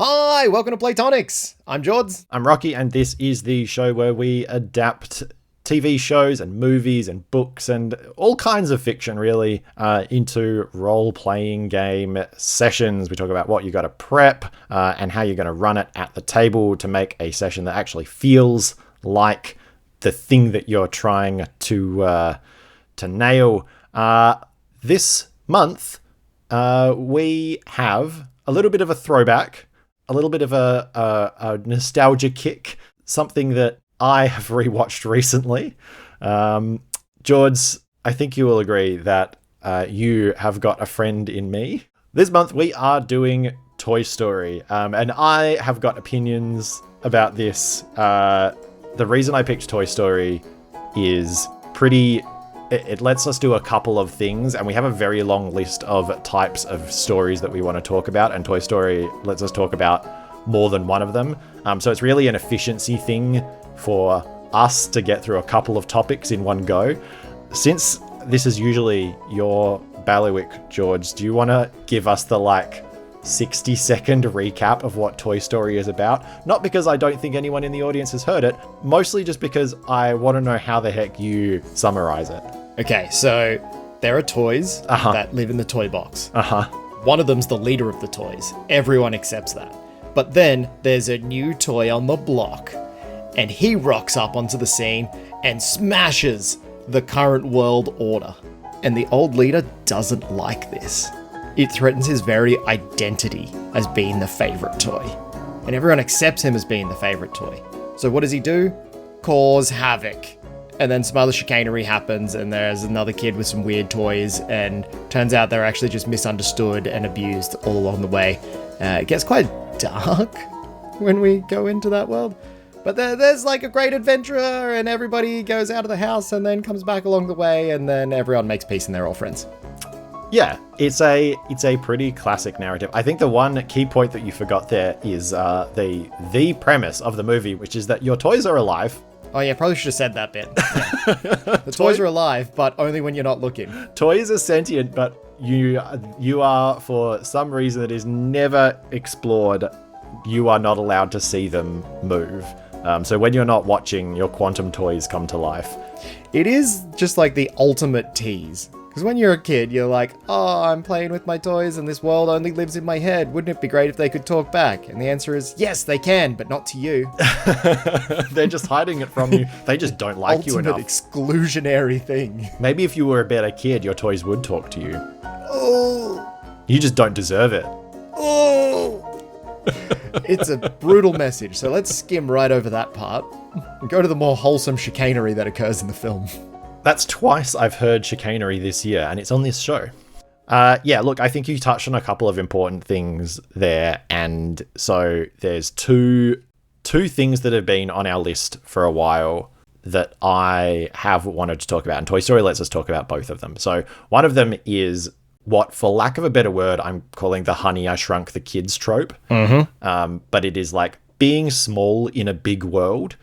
Hi, welcome to Playtonics. I'm Jords. I'm Rocky, and this is the show where we adapt TV shows and movies and books and all kinds of fiction, really, into role-playing game sessions. We talk about what you got to prep and how you're going to run it at the table to make a session that actually feels like the thing that you're trying to nail. This month, we have a little bit of a throwback, a little bit of a nostalgia kick, something that I have rewatched recently. Jords, I think you will agree that you have got a friend in me. This month we are doing Toy Story, and I have got opinions about this. The reason I picked Toy Story is it lets us do a couple of things, and we have a very long list of types of stories that we want to talk about, and Toy Story lets us talk about more than one of them. So it's really an efficiency thing for us to get through a couple of topics in one go. Since this is usually your bailiwick, George, do you want to give us the 60-second recap of what Toy Story is about? Not because I don't think anyone in the audience has heard it, mostly just because I want to know how the heck you summarize it. Okay, so there are toys that live in the toy box. One of them's the leader of the toys. Everyone accepts that. But then there's a new toy on the block, and he rocks up onto the scene and smashes the current world order. And the old leader doesn't like this. It threatens his very identity as being the favorite toy. And everyone accepts him as being the favorite toy. So what does he do? Cause havoc. And then some other chicanery happens, and there's another kid with some weird toys, and turns out they're actually just misunderstood and abused all along the way. It gets quite dark when we go into that world. But there's a great adventurer, and everybody goes out of the house and then comes back along the way, and then everyone makes peace and they're all friends. Yeah, it's a pretty classic narrative. I think the one key point that you forgot there is the premise of the movie, which is that your toys are alive. Oh yeah, probably should have said that bit. Yeah. The toys are alive, but only when you're not looking. Toys are sentient, but you are, for some reason that is never explored, you are not allowed to see them move. So when you're not watching, your quantum toys come to life. It is just the ultimate tease. Because when you're a kid, you're like, oh, I'm playing with my toys and this world only lives in my head. Wouldn't it be great if they could talk back? And the answer is, yes, they can, but not to you. They're just hiding it from you. They just don't like you enough. Ultimate exclusionary thing. Maybe if you were a better kid, your toys would talk to you. Oh. You just don't deserve it. Oh. It's a brutal message, so let's skim right over that part and go to the more wholesome chicanery that occurs in the film. That's twice I've heard chicanery this year, and it's on this show. Look, I think you touched on a couple of important things there, and so there's two things that have been on our list for a while that I have wanted to talk about, and Toy Story lets us talk about both of them. So one of them is what, for lack of a better word, I'm calling the Honey, I Shrunk the Kids trope. But it is being small in a big world,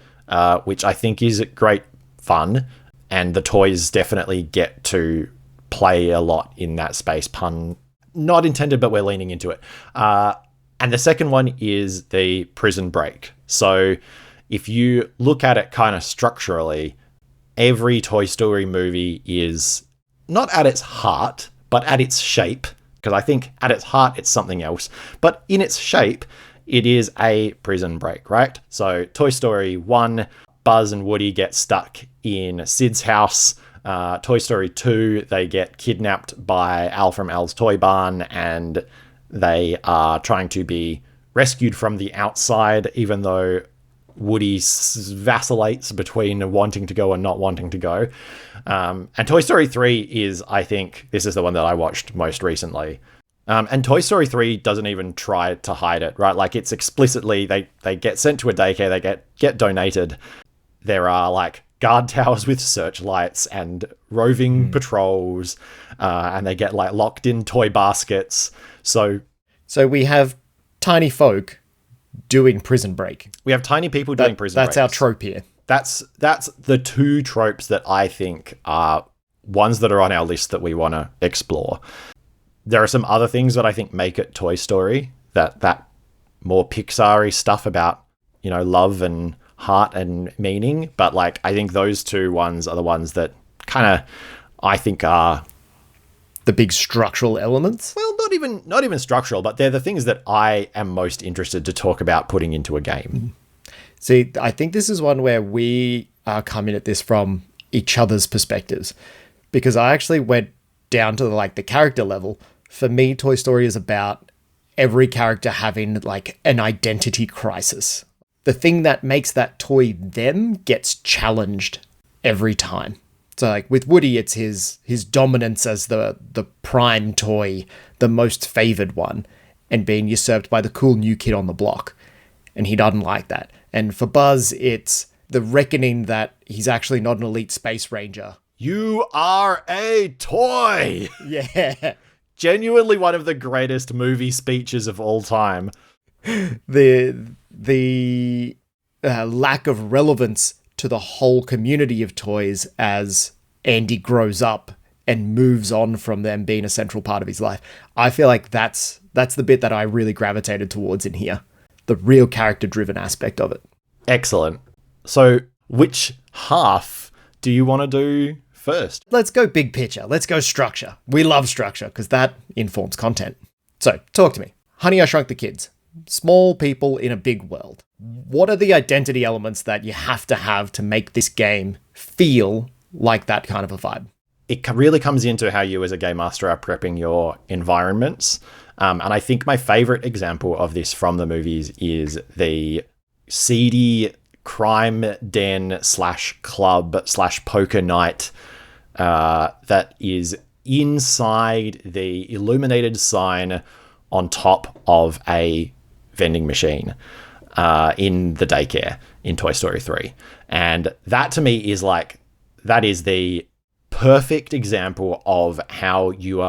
which I think is great fun. And the toys definitely get to play a lot in that space. Pun not intended, but we're leaning into it. And the second one is the prison break. So if you look at it kind of structurally, every Toy Story movie is not at its heart, but at its shape. Because I think at its heart, it's something else. But in its shape, it is a prison break, right? So Toy Story 1, Buzz and Woody get stuck in Sid's house. Toy Story 2, they get kidnapped by Al from Al's Toy Barn, and they are trying to be rescued from the outside, even though Woody vacillates between wanting to go and not wanting to go. And Toy Story 3 is, I think, this is the one that I watched most recently. And Toy Story 3 doesn't even try to hide it, right? It's explicitly, they get sent to a daycare, they get donated. There are guard towers with searchlights and roving patrols, and they get locked in toy baskets. So we have tiny folk doing prison break. We have tiny people doing prison break. That's our trope here. That's the two tropes that I think are ones that are on our list that we want to explore. There are some other things that I think make it Toy Story that more Pixar-y stuff about, you know, love and heart and meaning. But like, I think those two ones are the ones that kind of, I think, are the big structural elements. Well, not even structural, but they're the things that I am most interested to talk about putting into a game. See, I think this is one where we are coming at this from each other's perspectives, because I actually went down to the character level. For me, Toy Story is about every character having like an identity crisis. The thing that makes that toy them gets challenged every time. So like with Woody, it's his dominance as the prime toy, the most favored one, and being usurped by the cool new kid on the block. And he doesn't like that. And for Buzz, it's the reckoning that he's actually not an elite space ranger. You are a toy! Yeah. Genuinely one of the greatest movie speeches of all time. The lack of relevance to the whole community of toys as Andy grows up and moves on from them being a central part of his life. I feel like that's the bit that I really gravitated towards in here. The real character-driven aspect of it. Excellent. So, which half do you want to do first? Let's go big picture. Let's go structure. We love structure because that informs content. So, talk to me. Honey, I Shrunk the Kids. Small people in a big world. What are the identity elements that you have to make this game feel like that kind of a vibe? It really comes into how you as a game master are prepping your environments. And I think my favorite example of this from the movies is the seedy crime den / club / poker night that is inside the illuminated sign on top of a vending machine in the daycare in Toy Story 3. And that to me is like, that is the perfect example of how you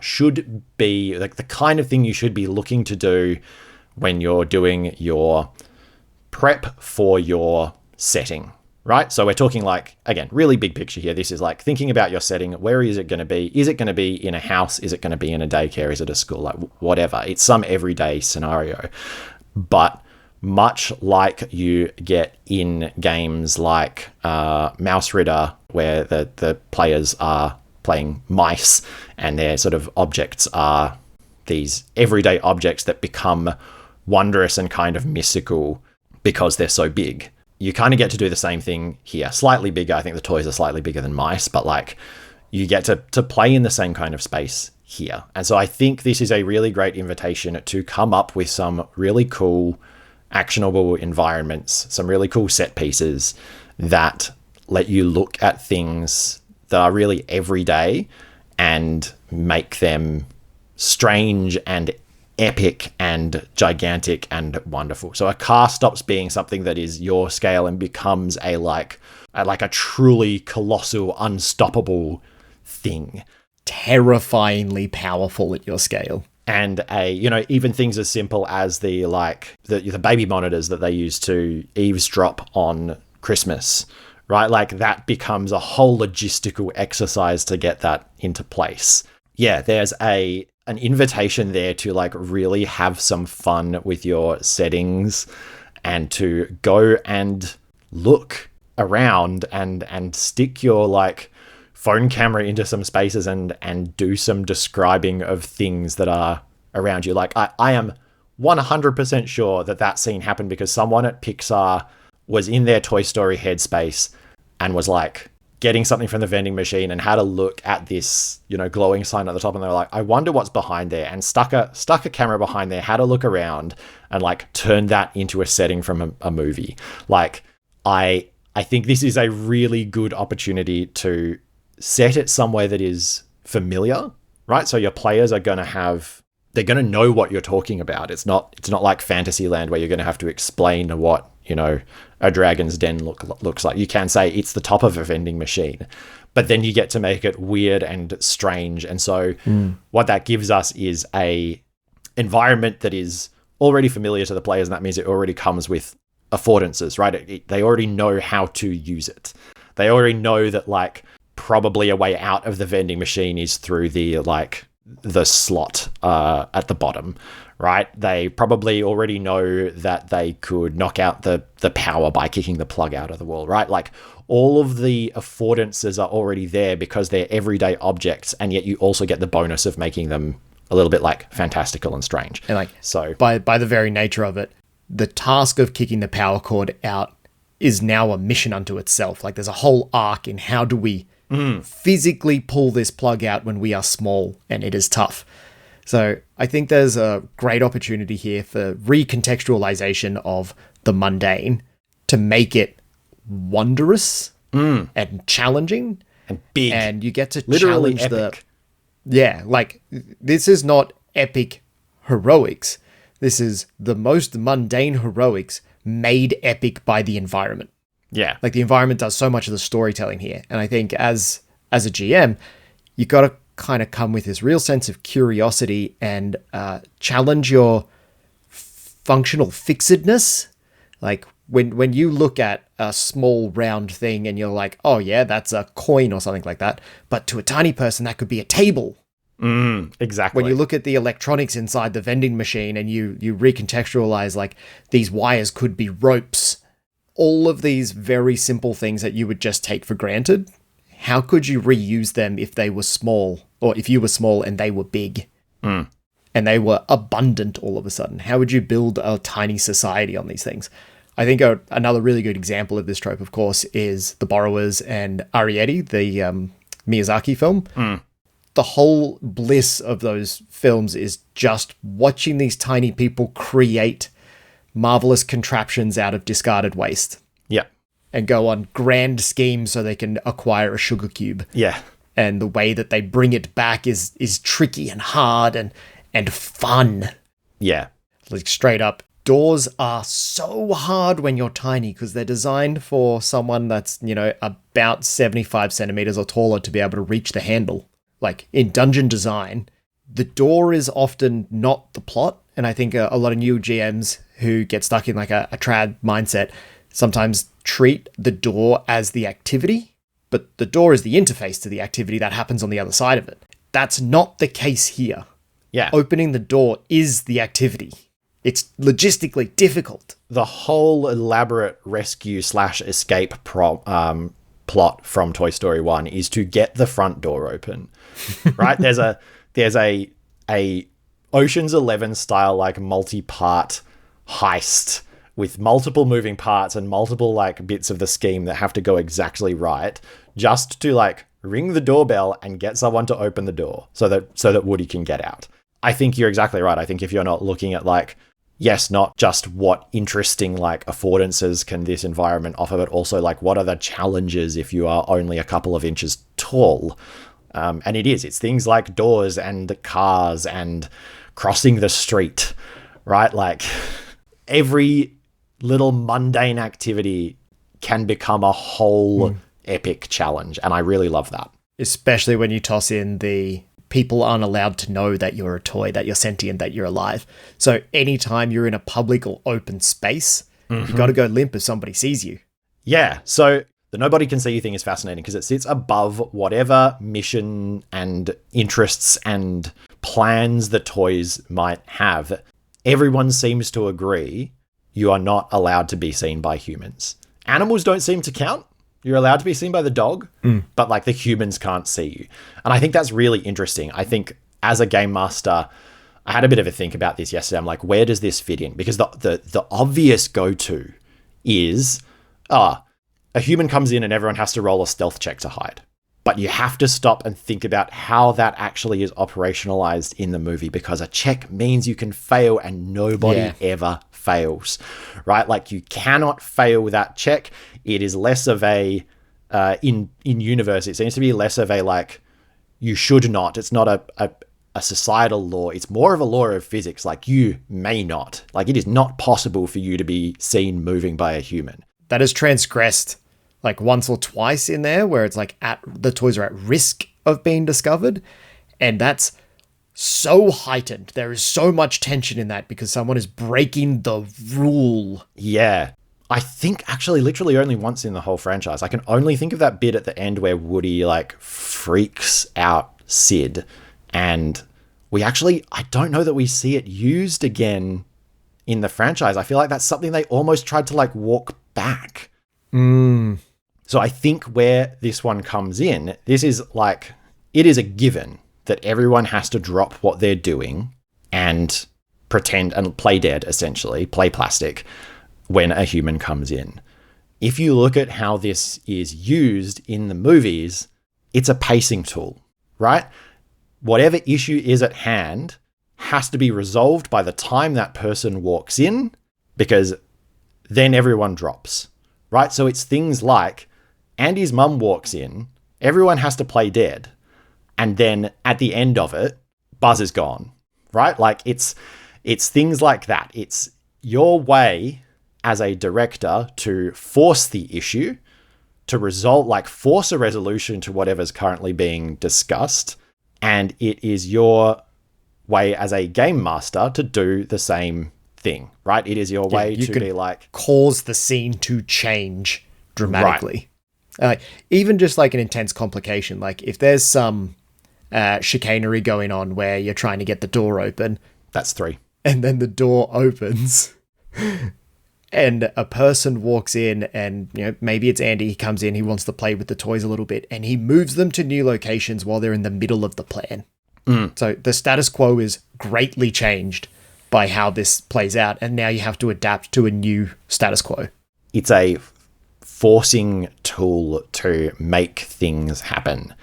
should be, like the kind of thing you should be looking to do when you're doing your prep for your setting, right? So we're talking like, again, really big picture here. This is like thinking about your setting. Where is it going to be? Is it going to be in a house? Is it going to be in a daycare? Is it a school? Like whatever. It's some everyday scenario. But much like you get in games like Mouse Ridder, where the players are playing mice and their sort of objects are these everyday objects that become wondrous and kind of mystical because they're so big. You kind of get to do the same thing here. Slightly bigger. I think the toys are slightly bigger than mice, but like you get to play in the same kind of space here. And so I think this is a really great invitation to come up with some really cool, actionable environments, some really cool set pieces that let you look at things that are really everyday and make them strange and epic and gigantic and wonderful. So a car stops being something that is your scale and becomes a truly colossal, unstoppable thing. Terrifyingly powerful at your scale. And even things as simple as the baby monitors that they use to eavesdrop on Christmas, right? Like that becomes a whole logistical exercise to get that into place. Yeah, there's an invitation there to like really have some fun with your settings and to go and look around and stick your like phone camera into some spaces and do some describing of things that are around you. Like I am 100% sure that scene happened because someone at Pixar was in their Toy Story headspace and was like getting something from the vending machine and had a look at this, glowing sign at the top, and they were like, I wonder what's behind there, and stuck a camera behind there, had a look around and like turned that into a setting from a movie. Like I think this is a really good opportunity to set it somewhere that is familiar, right? So your players are going to know what you're talking about. It's not like Fantasyland where you're going to have to explain what, a dragon's den looks like. You can say it's the top of a vending machine, but then you get to make it weird and strange. And so what that gives us is a environment that is already familiar to the players. And that means it already comes with affordances, right? They already know how to use it. They already know that like probably a way out of the vending machine is through the like the slot at the bottom, right? They probably already know that they could knock out the power by kicking the plug out of the wall, right? Like, all of the affordances are already there because they're everyday objects, and yet you also get the bonus of making them a little bit like fantastical and strange. And like, so by the very nature of it, the task of kicking the power cord out is now a mission unto itself. Like, there's a whole arc in how do we physically pull this plug out when we are small and it is tough. So I think there's a great opportunity here for recontextualization of the mundane to make it wondrous and challenging and big, and you get to literally challenge epic. Like, this is not epic heroics. This is the most mundane heroics made epic by the environment. Yeah, like, the environment does so much of the storytelling here, and I think as a GM, you got to kind of come with this real sense of curiosity and challenge your functional fixedness. Like, when you look at a small round thing and you're like, oh yeah, that's a coin or something like that, but to a tiny person that could be a table. Exactly. When you look at the electronics inside the vending machine and you recontextualize, like, these wires could be ropes, all of these very simple things that you would just take for granted, how could you reuse them if they were small, or if you were small and they were big and they were abundant all of a sudden? How would you build a tiny society on these things? I think another really good example of this trope, of course, is The Borrowers and Arrietty, the Miyazaki film. The whole bliss of those films is just watching these tiny people create marvelous contraptions out of discarded waste. Yeah. And go on grand schemes so they can acquire a sugar cube. Yeah. And the way that they bring it back is tricky and hard and fun. Yeah. Like, straight up, doors are so hard when you're tiny because they're designed for someone that's, about 75 centimeters or taller to be able to reach the handle. Like, in dungeon design, the door is often not the plot. And I think a lot of new GMs who get stuck in like a trad mindset sometimes treat the door as the activity, but the door is the interface to the activity that happens on the other side of it. That's not the case here. Yeah. Opening the door is the activity. It's logistically difficult. The whole elaborate rescue/escape plot from Toy Story 1 is to get the front door open, right? There's a Ocean's 11 style, like, multi-part heist with multiple moving parts and multiple, like, bits of the scheme that have to go exactly right just to, like, ring the doorbell and get someone to open the door so that Woody can get out. I think you're exactly right. I think if you're not looking at, like, yes, not just what interesting, like, affordances can this environment offer, but also, like, what are the challenges if you are only a couple of inches tall? And it's things like doors and cars and crossing the street, right? Like, every little mundane activity can become a whole epic challenge. And I really love that. Especially when you toss in the people aren't allowed to know that you're a toy, that you're sentient, that you're alive. So anytime you're in a public or open space, you got to go limp if somebody sees you. Yeah. So the nobody can see you thing is fascinating because it sits above whatever mission and interests and plans the toys might have. Everyone seems to agree you are not allowed to be seen by humans. Animals don't seem to count. You're allowed to be seen by the dog, but, like, the humans can't see you. And I think that's really interesting. I think as a game master, I had a bit of a think about this yesterday. I'm like, where does this fit in? Because the obvious go-to is, a human comes in and everyone has to roll a stealth check to hide. But you have to stop and think about how that actually is operationalized in the movie, because a check means you can fail and nobody ever fails, right? Like, you cannot fail that check. It is less of a, in universe, it seems to be less of a, like, you should not. It's not a societal law. It's more of a law of physics. Like, you may not. Like, it is not possible for you to be seen moving by a human. That is transgressed like once or twice in there, where it's like the toys are at risk of being discovered. And that's so heightened. There is so much tension in that because someone is breaking the rule. Yeah. I think actually literally only once in the whole franchise. I can only think of that bit at the end where Woody, like, freaks out Sid and I don't know that we see it used again in the franchise. I feel like that's something they almost tried to like walk back. So I think where this one comes in, this is like, it is a given that everyone has to drop what they're doing and pretend and play dead, essentially, play plastic when a human comes in. If you look at how this is used in the movies, it's a pacing tool, right? Whatever issue is at hand has to be resolved by the time that person walks in, because then everyone drops, right? So it's things like Andy's mum walks in, everyone has to play dead, and then at the end of it, Buzz is gone, right? Like it's things like that. It's your way as a director to force the issue, to force a resolution to whatever's currently being discussed. And it is your way as a game master to do the same thing, right? It is your way to be like... cause the scene to change dramatically. Right. Even just like an intense complication, like if there's some chicanery going on where you're trying to get the door open. That's 3. And then the door opens and a person walks in and, you know, maybe it's Andy, he comes in, he wants to play with the toys a little bit and he moves them to new locations while they're in the middle of the plan. So the status quo is greatly changed by how this plays out. And now you have to adapt to a new status quo. It's a forcing tool to make things happen.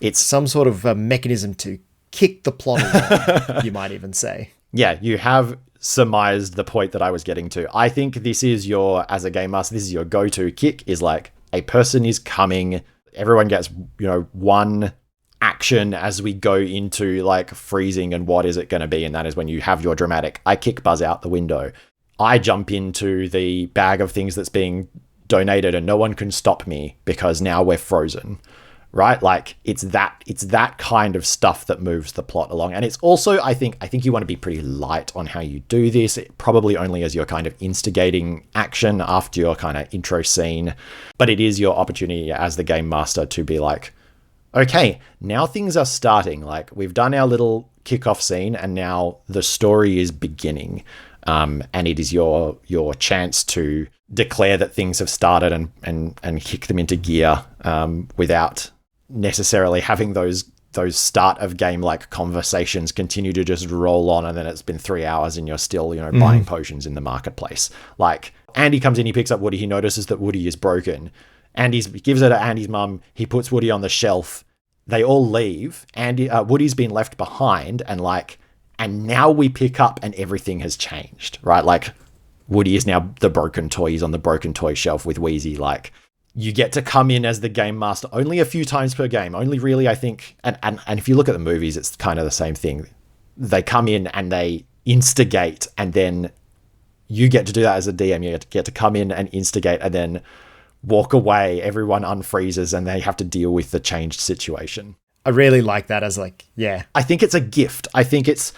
It's some sort of a mechanism to kick the plot along, you might even say. Yeah, you have surmised the point that I was getting to. I think this is as a game master, this is your go-to kick, is like a person is coming, everyone gets, you know, one action as we go into like freezing and what is it going to be, and that is when you have your dramatic, I kick Buzz out the window. I jump into the bag of things that's being donated and no one can stop me because now we're frozen. Right? Like it's that kind of stuff that moves the plot along. And it's also, I think you want to be pretty light on how you do this. Probably only as your kind of instigating action after your kind of intro scene. But it is your opportunity as the game master to be like, okay, now things are starting. Like we've done our little kickoff scene and now the story is beginning. And it is your chance to declare that things have started and kick them into gear without necessarily having those start of game like conversations continue to just roll on, and then it's been 3 hours and you're still, you know, buying potions in the marketplace. Like Andy comes in, he picks up Woody, he notices that Woody is broken. He gives it to Andy's mum, he puts Woody on the shelf. They all leave. Woody's been left behind, and now we pick up and everything has changed, right? Like Woody is now the broken toy. He's on the broken toy shelf with Wheezy. Like you get to come in as the game master only a few times per game. Only really, I think, and if you look at the movies, it's kind of the same thing. They come in and they instigate, and then you get to do that as a DM. You get to come in and instigate and then walk away. Everyone unfreezes and they have to deal with the changed situation. I really like that as like, yeah. I think it's a gift. I think it's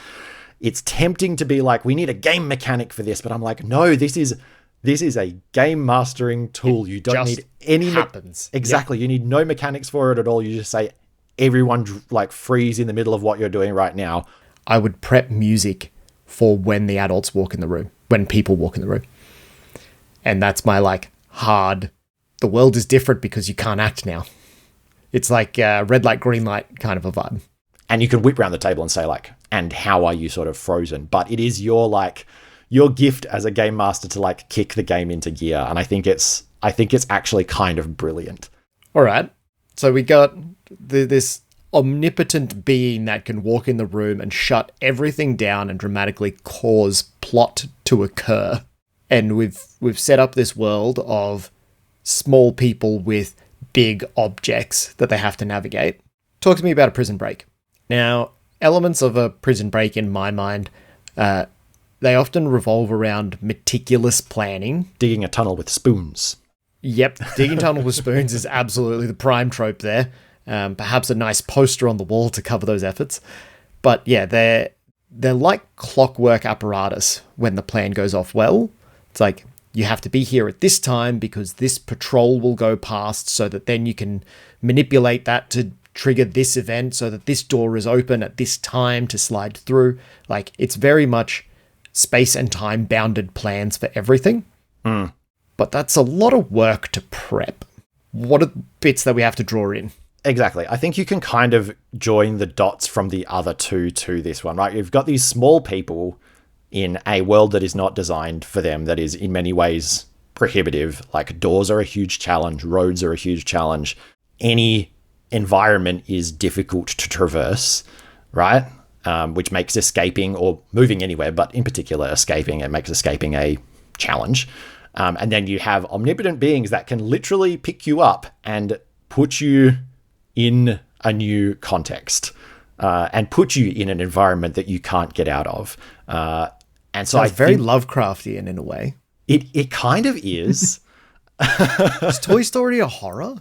tempting to be like, we need a game mechanic for this, but I'm like, no, this is a game mastering tool. You don't need any happens. Exactly. Yep. You need no mechanics for it at all. You just say, everyone like freeze in the middle of what you're doing right now. I would prep music for when the adults walk in the room, when people walk in the room. And that's my like hard, the world is different because you can't act now. It's like red light, green light kind of a vibe. And you can whip around the table and say like, and how are you sort of frozen? But it is your gift as a game master to like kick the game into gear. And I think it's actually kind of brilliant. All right. So we got this omnipotent being that can walk in the room and shut everything down and dramatically cause plot to occur. And we've set up this world of small people with big objects that they have to navigate. Talk to me about a prison break. Now, elements of a prison break in my mind, they often revolve around meticulous planning. Digging a tunnel with spoons. Yep, digging tunnel with spoons is absolutely the prime trope there. Perhaps a nice poster on the wall to cover those efforts. But yeah, they're like clockwork apparatus when the plan goes off well. It's like, you have to be here at this time because this patrol will go past, so that then you can manipulate that to trigger this event so that this door is open at this time to slide through. Like, it's very much space and time bounded plans for everything. But that's a lot of work to prep. What are the bits that we have to draw in? Exactly. I think you can kind of join the dots from the other two to this one, right? You've got these small people in a world that is not designed for them, that is in many ways prohibitive. Like, doors are a huge challenge, roads are a huge challenge. Any environment is difficult to traverse, right? Which makes escaping, or moving anywhere, but in particular escaping, it makes escaping a challenge. And then you have omnipotent beings that can literally pick you up and put you in a new context, and put you in an environment that you can't get out of. And so it's very Lovecraftian in a way. It kind of is. Is Toy Story a horror?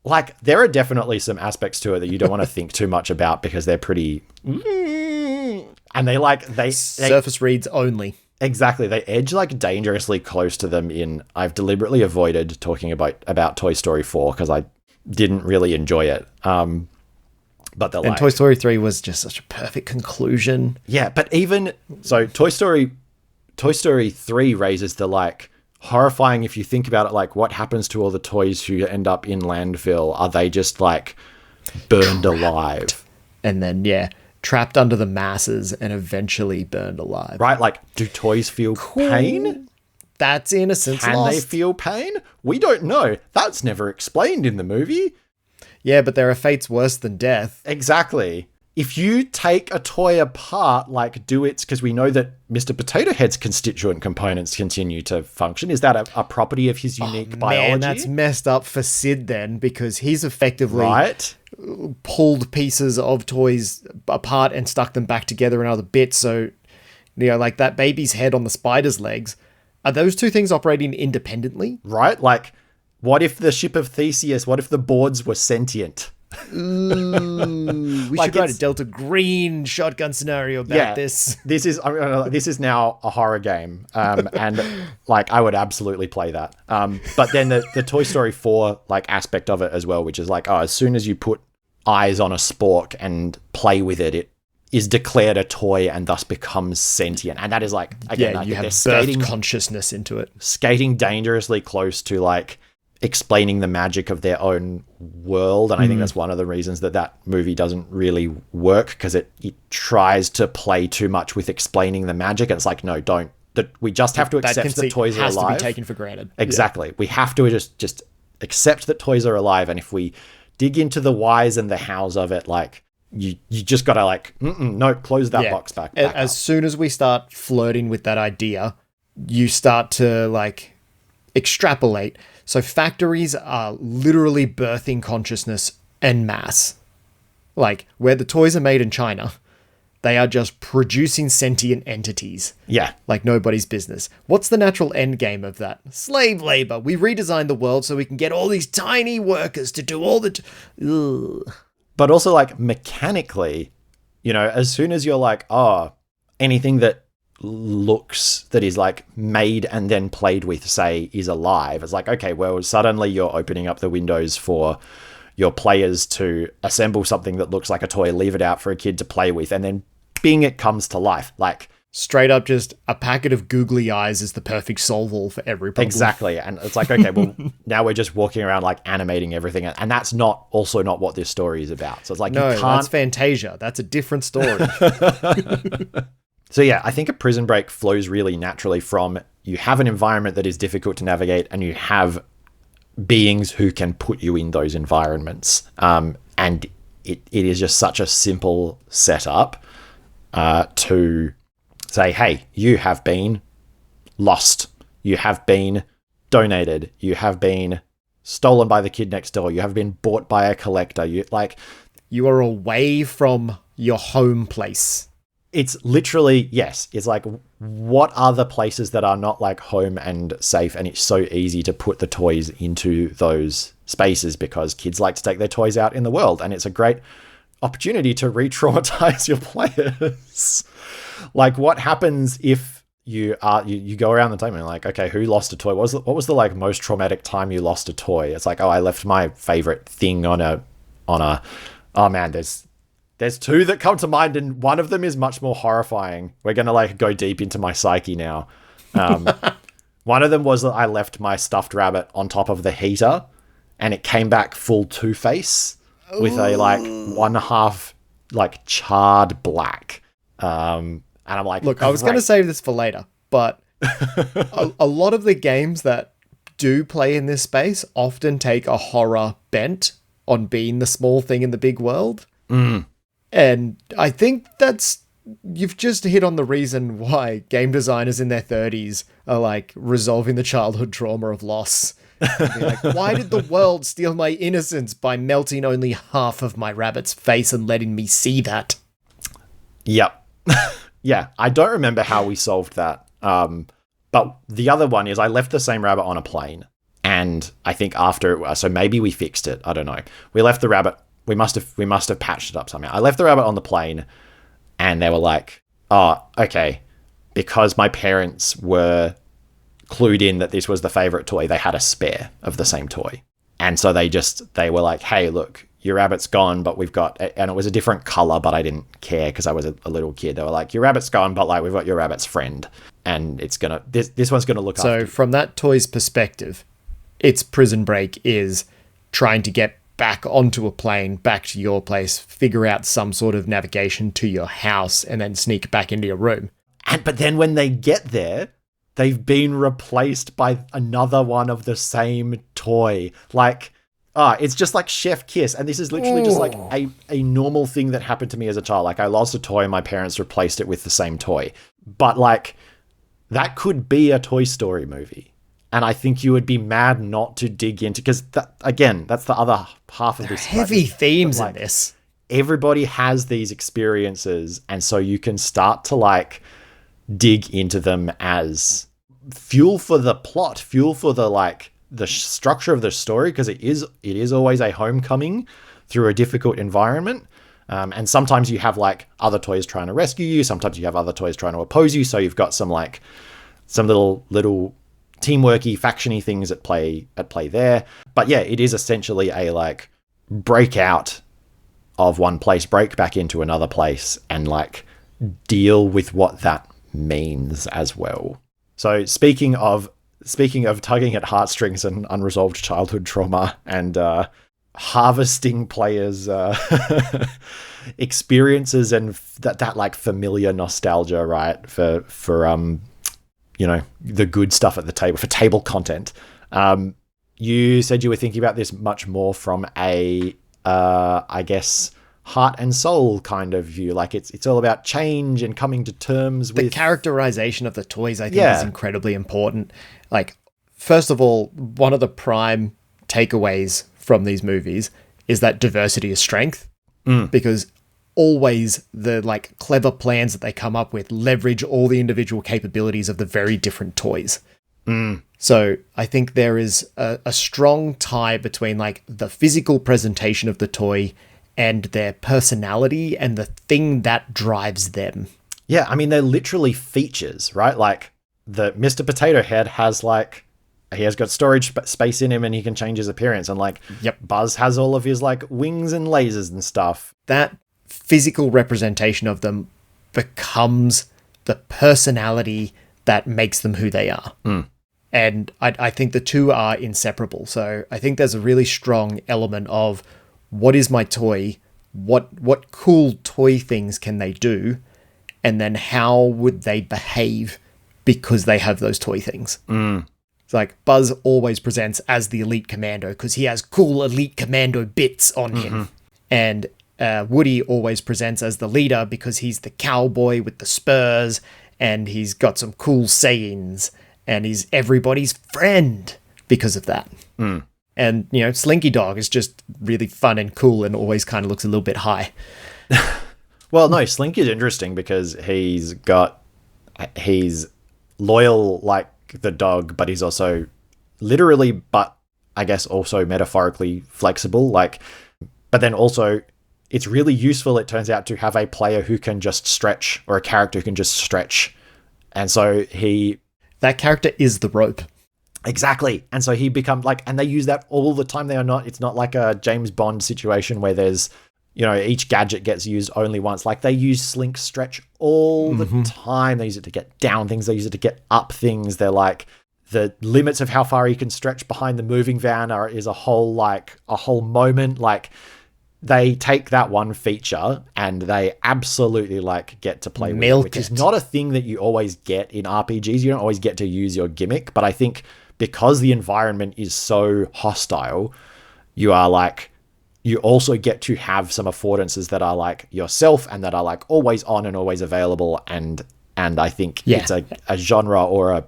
Like, there are definitely some aspects to it that you don't want to think too much about because they're pretty... And they surface reads only. Exactly. They edge like dangerously close to them in... I've deliberately avoided talking about Toy Story 4 because I didn't really enjoy it. But and Toy Story 3 was just such a perfect conclusion. Yeah, but even... So Toy Story 3 raises the like... horrifying if you think about it, like what happens to all the toys who end up in landfill? Are they just like burned alive? And then, trapped under the masses and eventually burned alive. Right? Like, do toys feel pain? That's innocence Can lost. they feel pain? We don't know. That's never explained in the movie. Yeah, but there are fates worse than death. Exactly. If you take a toy apart, like do its... Because we know that Mr. Potato Head's constituent components continue to function. Is that a property of his unique biology? Man, that's messed up for Sid then, because he's effectively pulled pieces of toys apart and stuck them back together in other bits. So, like that baby's head on the spider's legs. Are those two things operating independently? Right? Like, what if the ship of Theseus, what if the boards were sentient? Ooh, we should write a Delta Green shotgun scenario about this. This is now a horror game, and like I would absolutely play that. But then the Toy Story 4 like aspect of it as well, which is like, as soon as you put eyes on a spork and play with it, it is declared a toy and thus becomes sentient. And that is like, again, you have birthed consciousness into it, skating dangerously close to like explaining the magic of their own world. And I think that's one of the reasons that movie doesn't really work, because it tries to play too much with explaining the magic. And it's like, no, don't. We just have to accept that toys are alive. Has to be taken for granted. Exactly. We have to just accept that toys are alive. And if we dig into the whys and the hows of it, like you just gotta like, no, close that box back as up. Soon as we start flirting with that idea, you start to like extrapolate. So factories are literally birthing consciousness en masse. Like, where the toys are made in China, they are just producing sentient entities. Yeah. Like nobody's business. What's the natural end game of that? Slave labor. We redesigned the world so we can get all these tiny workers to do all the... But also, like, mechanically, as soon as you're like, anything that that is like made and then played with, say, is alive, it's like, okay, well, suddenly you're opening up the windows for your players to assemble something that looks like a toy, leave it out for a kid to play with, and then bing, it comes to life. Like, straight up, just a packet of googly eyes is the perfect solve-all for every problem. Exactly. And it's like, okay, well, now we're just walking around like animating everything, and that's also not what this story is about. So it's like, no, you can't... that's Fantasia. That's a different story. So yeah, I think a Prison Break flows really naturally from, you have an environment that is difficult to navigate, and you have beings who can put you in those environments. And it is just such a simple setup to say, hey, you have been lost. You have been donated. You have been stolen by the kid next door. You have been bought by a collector. You are away from your home place. It's literally, yes. It's like, what are the places that are not like home and safe? And it's so easy to put the toys into those spaces because kids like to take their toys out in the world. And it's a great opportunity to re-traumatize your players. Like, what happens if you go around the table and you're like, okay, who lost a toy? What was the like most traumatic time you lost a toy? It's like, I left my favorite thing on a Oh man, there's two that come to mind, and one of them is much more horrifying. We're gonna like go deep into my psyche now. One of them was that I left my stuffed rabbit on top of the heater, and it came back full Two-Face with a like 1/2 like charred black. And I'm like, look, I was going to save this for later, but a lot of the games that do play in this space often take a horror bent on being the small thing in the big world. And I think you've just hit on the reason why game designers in their 30s are like resolving the childhood trauma of loss. Like, why did the world steal my innocence by melting only half of my rabbit's face and letting me see that? Yep. Yeah, I don't remember how we solved that. But the other one is I left the same rabbit on a plane. And I think so maybe we fixed it. I don't know. We left the rabbit. We must have patched it up somehow. I left the rabbit on the plane, and they were like, oh, okay. Because my parents were clued in that this was the favorite toy, they had a spare of the same toy. And so they were like, hey, look, your rabbit's gone, but we've got, and it was a different color, but I didn't care because I was a little kid. They were like, your rabbit's gone, but like we've got your rabbit's friend, and it's gonna, this one's gonna look after you. So from that toy's perspective, its prison break is trying to get back onto a plane, back to your place, figure out some sort of navigation to your house, and then sneak back into your room. But then when they get there, they've been replaced by another one of the same toy. Like, it's just like Chef Kiss. And this is literally just like a normal thing that happened to me as a child. Like, I lost a toy and my parents replaced it with the same toy. But like, that could be a Toy Story movie. And I think you would be mad not to dig into, because again, that's the other half of this. Heavy themes in this. Everybody has these experiences, and so you can start to like dig into them as fuel for the plot, fuel for the like the structure of the story, because it is always a homecoming through a difficult environment. And sometimes you have like other toys trying to rescue you. Sometimes you have other toys trying to oppose you. So you've got some little teamworky, factiony things at play there. But yeah, it is essentially a like break out of one place, break back into another place, and like deal with what that means as well. So speaking of tugging at heartstrings and unresolved childhood trauma and harvesting players' experiences and that like familiar nostalgia, right? For the good stuff at the table, for table content. You said you were thinking about this much more from a, I guess, heart and soul kind of view. Like it's all about change and coming to terms with... The characterization of the toys, I think, is incredibly important. Like, first of all, one of the prime takeaways from these movies is that diversity is strength. Because always the like clever plans that they come up with leverage all the individual capabilities of the very different toys. So I think there is a strong tie between like the physical presentation of the toy and their personality and the thing that drives them. Yeah, I mean, they're literally features, right? Like the Mr. Potato Head has like, he has got storage space in him and he can change his appearance. And like, Buzz has all of his like wings and lasers and stuff. That physical representation of them becomes the personality that makes them who they are. And I think the two are inseparable. So I think there's a really strong element of what is my toy? What cool toy things can they do? And then how would they behave because they have those toy things? It's like Buzz always presents as the elite commando because he has cool elite commando bits on him. And Woody always presents as the leader because he's the cowboy with the spurs and he's got some cool sayings and he's everybody's friend because of that. And, Slinky Dog is just really fun and cool and always kind of looks a little bit high. Well, no, Slinky's interesting because he's loyal like the dog, but he's also literally, but I guess also metaphorically flexible. Like, but then also it's really useful, it turns out, to have a player who can just stretch, or a character who can just stretch. And so that character is the rope. Exactly. And so he becomes like, and they use that all the time. It's not like a James Bond situation where there's, each gadget gets used only once. Like they use slink stretch all the time. They use it to get down things. They use it to get up things. They're like, the limits of how far you can stretch behind the moving van is a whole moment. Like they take that one feature and they absolutely like get to play with it, which is not a thing that you always get in RPGs. You don't always get to use your gimmick, but I think because the environment is so hostile, you also get to have some affordances that are like yourself and that are like always on and always available. And I think it's a genre or a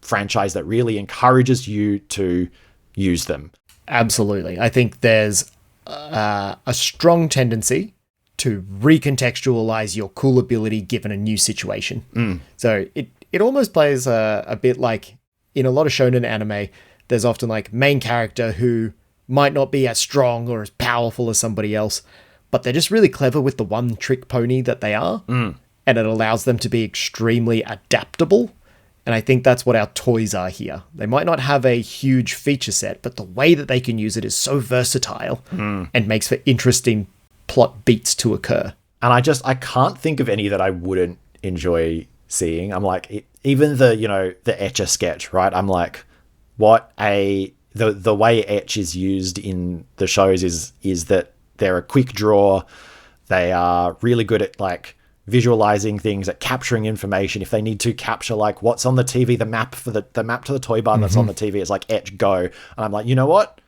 franchise that really encourages you to use them. Absolutely. I think there's a strong tendency to recontextualize your cool ability given a new situation. So it almost plays a bit like in a lot of shonen anime, there's often like main character who might not be as strong or as powerful as somebody else, but they're just really clever with the one trick pony that they are. And it allows them to be extremely adaptable. And I think that's what our toys are here. They might not have a huge feature set, but the way that they can use it is so versatile and makes for interesting plot beats to occur. And I can't think of any that I wouldn't enjoy seeing. I'm like, even the Etch-a-Sketch, right? I'm like, the way Etch is used in the shows is that they're a quick draw. They are really good at like visualizing things, at capturing information. If they need to capture like what's on the TV, the map for the map to the toy barn that's on the TV is like Etch go. And I'm like, you know what?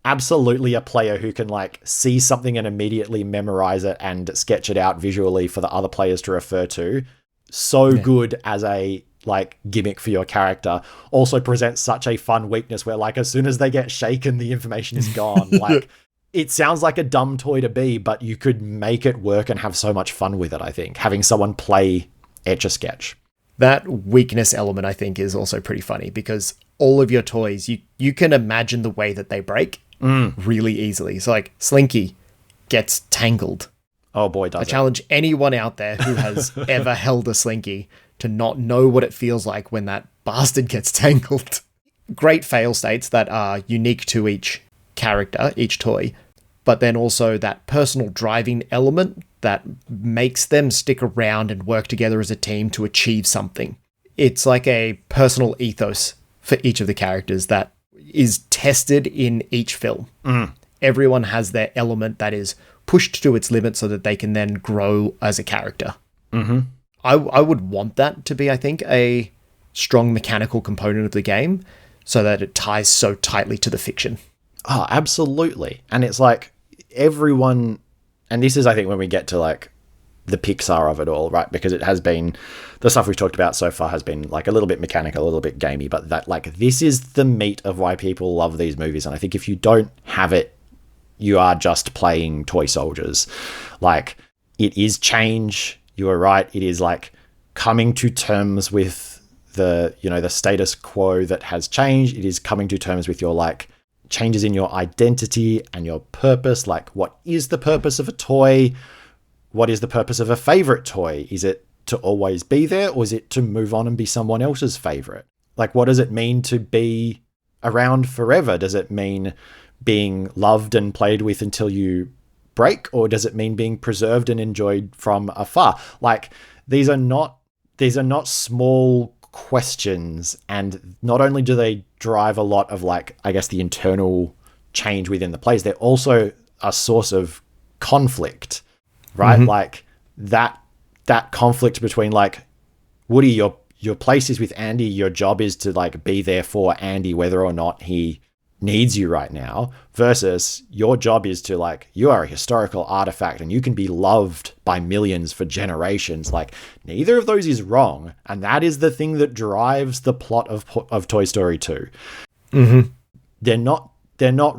Absolutely a player who can like see something and immediately memorize it and sketch it out visually for the other players to refer to. So good as a like gimmick for your character. Also presents such a fun weakness where like as soon as they get shaken, the information is gone. Like it sounds like a dumb toy to be, but you could make it work and have so much fun with it, I think, having someone play Etch-a-Sketch. That weakness element, I think, is also pretty funny because all of your toys, you can imagine the way that they break really easily. So like Slinky gets tangled. Oh boy, does I challenge anyone out there who has ever held a Slinky to not know what it feels like when that bastard gets tangled. Great fail states that are unique to each character, each toy, but then also that personal driving element that makes them stick around and work together as a team to achieve something. It's like a personal ethos for each of the characters that is tested in each film. Everyone has their element that is pushed to its limit so that they can then grow as a character. I would want that to be, I think, a strong mechanical component of the game so that it ties so tightly to the fiction. Oh, absolutely. And it's like everyone, and this is, I think, when we get to like the Pixar of it all, right? Because it has been, the stuff we've talked about so far has been like a little bit mechanical, a little bit gamey, but that like, this is the meat of why people love these movies. And I think if you don't have it, you are just playing toy soldiers. Like it is change. You are right. It is like coming to terms with the status quo that has changed. It is coming to terms with your like changes in your identity and your purpose. Like, what is the purpose of a toy? What is the purpose of a favorite toy? Is it to always be there, or is it to move on and be someone else's favorite? Like, what does it mean to be around forever? Does it mean being loved and played with until you break, or does it mean being preserved and enjoyed from afar? Like, these are not small questions, and not only do they drive a lot of like, I guess, the internal change within the plays, they're also a source of conflict, right? Like that conflict between like, Woody, your place is with Andy, your job is to like be there for Andy whether or not he needs you right now, versus your job is to like, you are a historical artifact and you can be loved by millions for generations. Like, neither of those is wrong, and that is the thing that drives the plot of Toy Story 2. They're not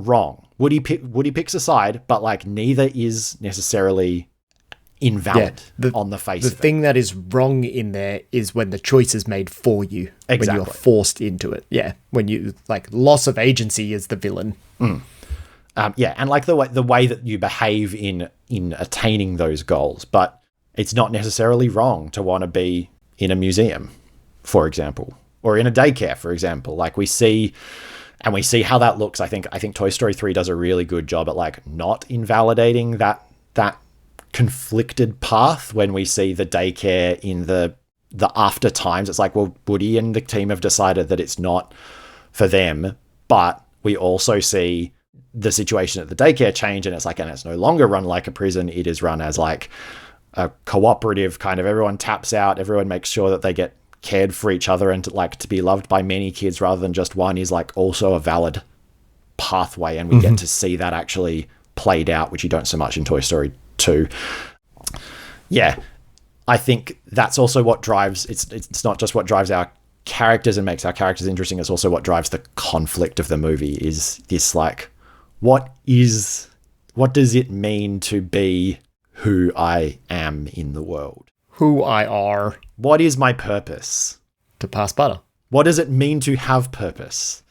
wrong. Woody picks a side, but like neither is necessarily invalid on the face of it. The thing that is wrong in there is when the choice is made for you. Exactly. When you're forced into it. Yeah. When you, like, loss of agency is the villain. And like the way that you behave in attaining those goals. But it's not necessarily wrong to want to be in a museum, for example, or in a daycare, for example. Like, we see how that looks. I think Toy Story 3 does a really good job at like not invalidating that that conflicted path when we see the daycare in the after times. It's like, well, Woody and the team have decided that it's not for them, but we also see the situation at the daycare change, and it's no longer run like a prison. It is run as like a cooperative kind of, everyone taps out, everyone makes sure that they get cared for each other, and like to be loved by many kids rather than just one is like also a valid pathway. And we get to see that actually played out, which you don't so much in Toy Story 2. Yeah, I think that's also what drives, it's not just what drives our characters and makes our characters interesting, it's also what drives the conflict of the movie, is this like, what does it mean to be who I am in the world? Who I are. What is my purpose? To pass butter. What does it mean to have purpose?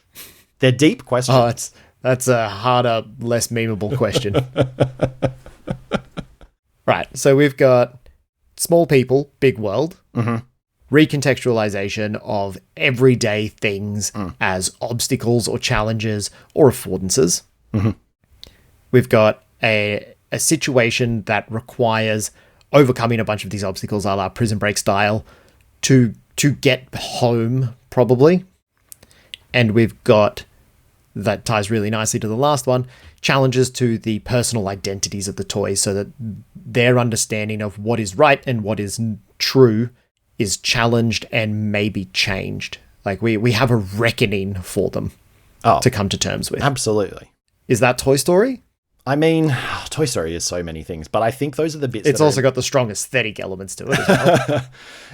They're deep questions. Oh, that's a harder, less memeable question. Right, so we've got small people, big world. Recontextualization of everyday things as obstacles or challenges or affordances. We've got a situation that requires overcoming a bunch of these obstacles, a la Prison Break style, to get home, probably. And we've got, that ties really nicely to the last one, challenges to the personal identities of the toys, so that their understanding of what is right and what is true is challenged and maybe changed. Like we have a reckoning for them to come to terms with. Absolutely. Is that Toy Story? I mean, Toy Story is so many things, but I think those are the bits. It's also got the strong aesthetic elements to it as well.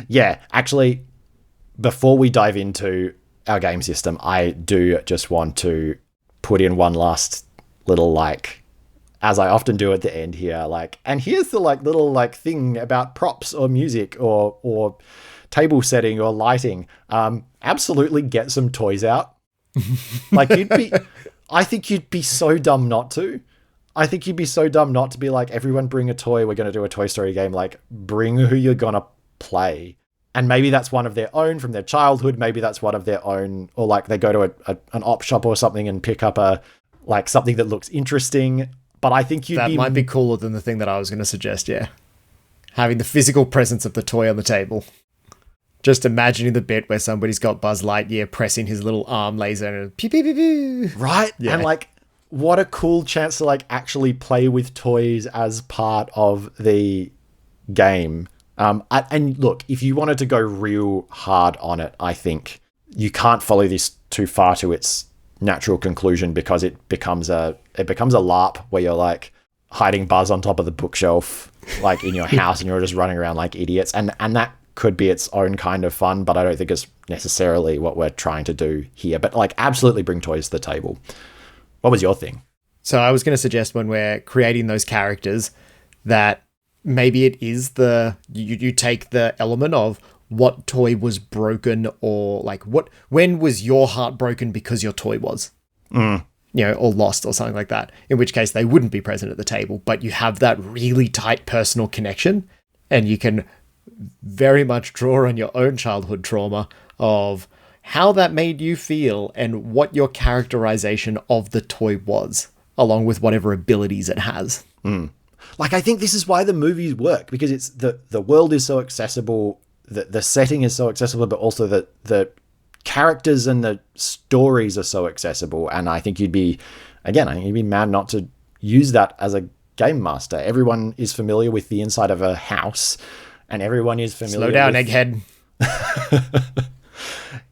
Yeah, actually, before we dive into our game system, I do just want to put in one last little, like, as I often do at the end here, like, and here's the like little like thing about props or music or table setting or lighting. Absolutely get some toys out. Like I think you'd be so dumb not to. I think you'd be so dumb not to be like, everyone bring a toy. We're going to do a Toy Story game. Like, bring who you're going to play. And maybe that's one of their own from their childhood. Maybe that's one of their own, or like they go to an op shop or something and pick up something that looks interesting. But I think that might be cooler than the thing that I was going to suggest. Yeah. Having the physical presence of the toy on the table. Just imagining the bit where somebody's got Buzz Lightyear pressing his little arm laser and pew, pew, pew, pew. Right. Yeah. And like, what a cool chance to like actually play with toys as part of the game. And look, if you wanted to go real hard on it, I think you can't follow this too far to its natural conclusion, because it becomes a LARP where you're like hiding Buzz on top of the bookshelf, like in your house, and you're just running around like idiots. And that could be its own kind of fun, but I don't think it's necessarily what we're trying to do here. But like, absolutely bring toys to the table. What was your thing? So I was going to suggest, when we're creating those characters, that maybe it is you take the element of what toy was broken, or like when was your heart broken because your toy was, or lost or something like that, in which case they wouldn't be present at the table, but you have that really tight personal connection, and you can very much draw on your own childhood trauma of how that made you feel and what your characterization of the toy was, along with whatever abilities it has. Like, I think this is why the movies work, because it's the world is so accessible, the setting is so accessible, but also the characters and the stories are so accessible. And I think you'd be mad not to use that as a game master. Everyone is familiar with the inside of a house, and everyone is familiar Slow down, egghead.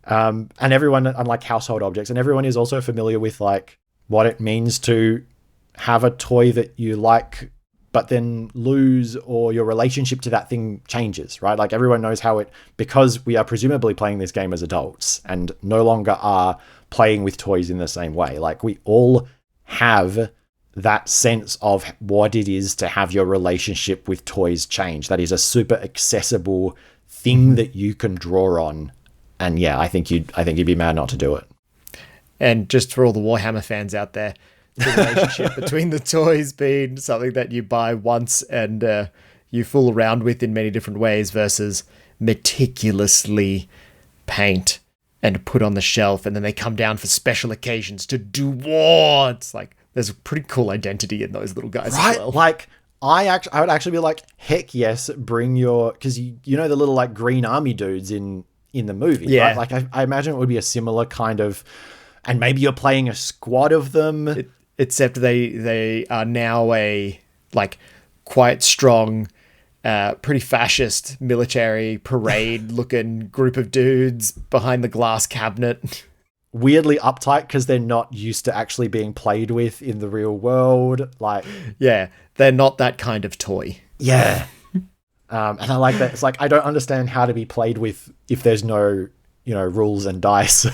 And everyone, unlike household objects, and everyone is also familiar with like what it means to have a toy that you like but then lose, or your relationship to that thing changes, right? Like, everyone knows how because we are presumably playing this game as adults and no longer are playing with toys in the same way. Like, we all have that sense of what it is to have your relationship with toys change. That is a super accessible thing that you can draw on. And yeah, I think you'd be mad not to do it. And just for all the Warhammer fans out there, the relationship between the toys being something that you buy once and you fool around with in many different ways, versus meticulously paint and put on the shelf, and then they come down for special occasions to do war. It's like, there's a pretty cool identity in those little guys as well. Like, I would actually be like, heck yes, bring your, because you know the little like green army dudes in the movie, Yeah. right? Like I imagine it would be a similar kind of, and maybe you're playing a squad of them. Except they are now a like quite strong, pretty fascist military parade looking group of dudes behind the glass cabinet. Weirdly uptight because they're not used to actually being played with in the real world. Like, yeah, they're not that kind of toy. Yeah. And I like that. It's like, I don't understand how to be played with if there's no, rules and dice.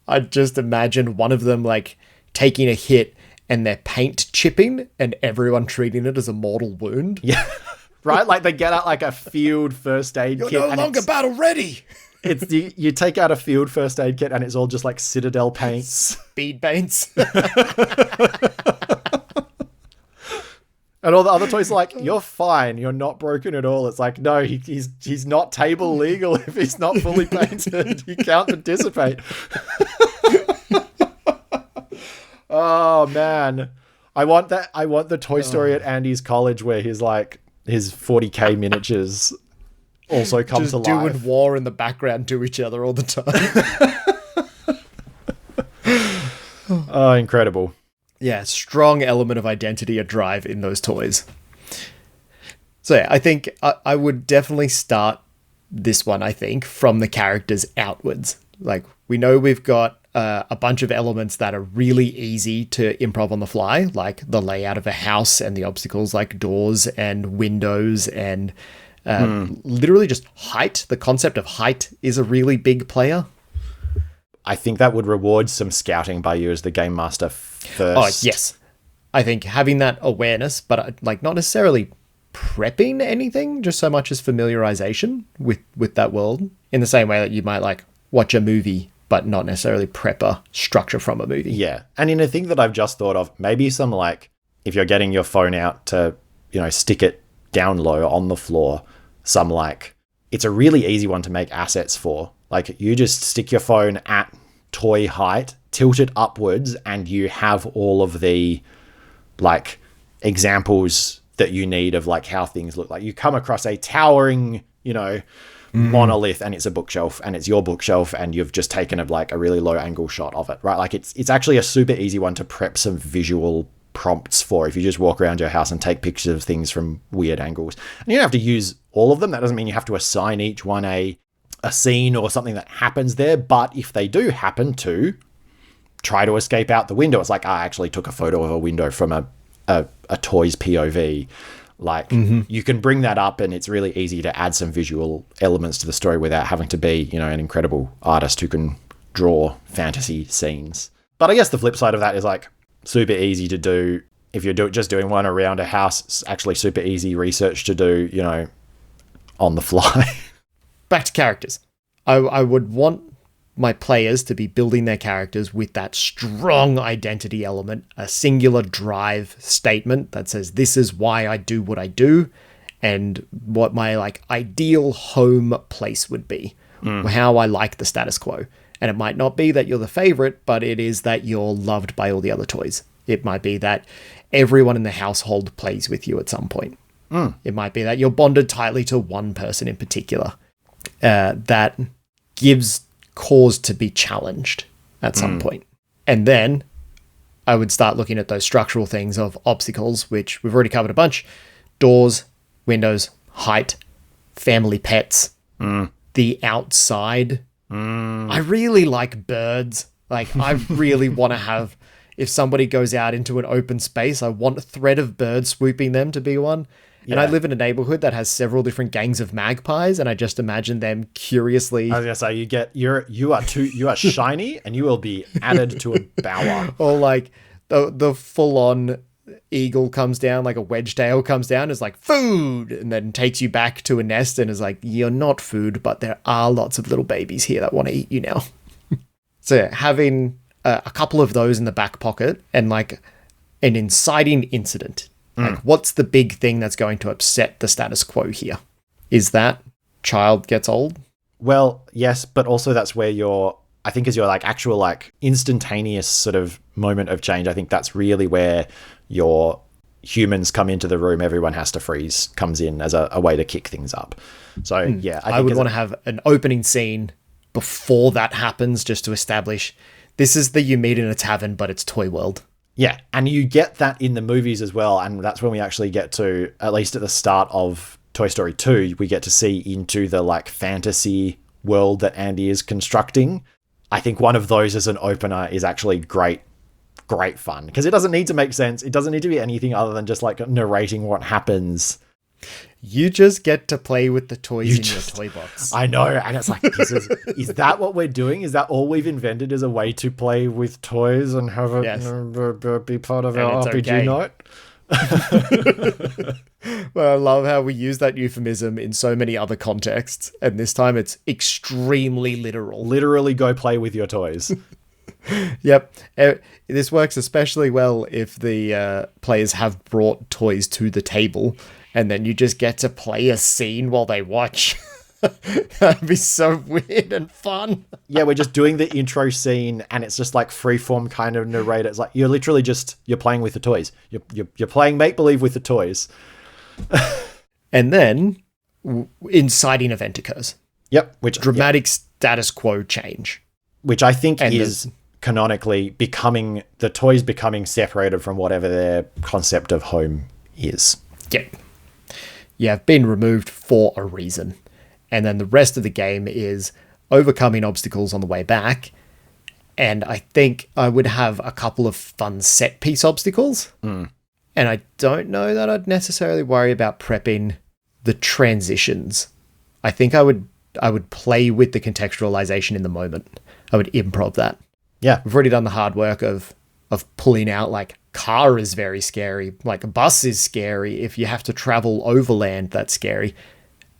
I just imagine one of them like taking a hit and their paint chipping and everyone treating it as a mortal wound. Yeah. Right? Like they get out like a field first aid kit. You're no longer battle ready. It's you take out a field first aid kit and it's all just like Citadel paints. Speed paints. And all the other toys are like, you're fine. You're not broken at all. It's like, no, he's not table legal if he's not fully painted. He can't participate. Oh, man. I want the Toy Story at Andy's college where his 40K miniatures also come just to life. doing war in the background to each other all the time. Oh, incredible. Yeah, strong element of identity or drive in those toys. So yeah, I think I would definitely start this one, I think, from the characters outwards. Like, we know we've got a bunch of elements that are really easy to improv on the fly, like the layout of a house and the obstacles like doors and windows and literally just height. The concept of height is a really big player. I think that would reward some scouting by you as the game master first. Oh, yes. I think having that awareness, but like not necessarily prepping anything, just so much as familiarization with that world, in the same way that you might like watch a movie, but not necessarily prep a structure from a movie. Yeah. And in a thing that I've just thought of, maybe some like, if you're getting your phone out to, stick it down low on the floor, some like, it's a really easy one to make assets for. Like, you just stick your phone at toy height, tilt it upwards, and you have all of the, like, examples that you need of, like, how things look like. You come across a towering, monolith, and it's a bookshelf, and it's your bookshelf, and you've just taken, a really low-angle shot of it, right? Like, it's actually a super easy one to prep some visual prompts for if you just walk around your house and take pictures of things from weird angles. And you don't have to use all of them. That doesn't mean you have to assign each one a scene or something that happens there, but if they do happen to try to escape out the window, it's like, I actually took a photo of a window from a toy's POV. Like, you can bring that up, and it's really easy to add some visual elements to the story without having to be, an incredible artist who can draw fantasy scenes. But I guess the flip side of that is like super easy to do. If you're just doing one around a house, it's actually super easy research to do, on the fly. Back to characters. I would want my players to be building their characters with that strong identity element, a singular drive statement that says, this is why I do what I do, and what my ideal home place would be, how I like the status quo. And it might not be that you're the favorite, but it is that you're loved by all the other toys. It might be that everyone in the household plays with you at some point. It might be that you're bonded tightly to one person in particular. That gives cause to be challenged at some point. And then I would start looking at those structural things of obstacles, which we've already covered a bunch. Doors, windows, height, family pets, the outside. I really like birds. Like, I really want to have, if somebody goes out into an open space, I want a thread of birds swooping them to be one. And I live in a neighborhood that has several different gangs of magpies, and I just imagine them curiously. I was gonna say, you are shiny, and you will be added to a bower. Or like the full on eagle comes down, like a wedge-tail comes down, is like food, and then takes you back to a nest and is like, you're not food, but there are lots of little babies here that want to eat you now. So having a couple of those in the back pocket and like an inciting incident. Like, what's the big thing that's going to upset the status quo here? Is that child gets old? Well, yes, but also that's where I think is your actual instantaneous sort of moment of change. I think that's really where your humans come into the room, everyone has to freeze, comes in as a way to kick things up. So, yeah. I would want to have an opening scene before that happens, just to establish this is the you meet in a tavern, but it's Toy World. Yeah, and you get that in the movies as well, and that's when we actually get to, at least at the start of Toy Story 2, we get to see into the, like, fantasy world that Andy is constructing. I think one of those as an opener is actually great fun, because it doesn't need to make sense. It doesn't need to be anything other than just, like, narrating what happens. You just get to play with the toys in your toy box. I know, and it's like, is that what we're doing? Is that all we've invented as a way to play with toys and have it be part of our RPG night? Well, I love how we use that euphemism in so many other contexts, and this time it's extremely literal. Literally go play with your toys. Yep. This works especially well if the players have brought toys to the table, and then you just get to play a scene while they watch. That'd be so weird and fun. Yeah, we're just doing the intro scene, and it's just like freeform kind of narrator. It's like you're literally you're playing with the toys. You're playing make-believe with the toys. And then inciting event occurs. Yep. Dramatic status quo change. Which I think is canonically the toys becoming separated from whatever their concept of home is. Yep. You have been removed for a reason. And then the rest of the game is overcoming obstacles on the way back. And I think I would have a couple of fun set piece obstacles. And I don't know that I'd necessarily worry about prepping the transitions. I think I would play with the contextualization in the moment. I would improv that. Yeah. We've already done the hard work of pulling out, like, car is very scary. Like, a bus is scary. If you have to travel overland, that's scary.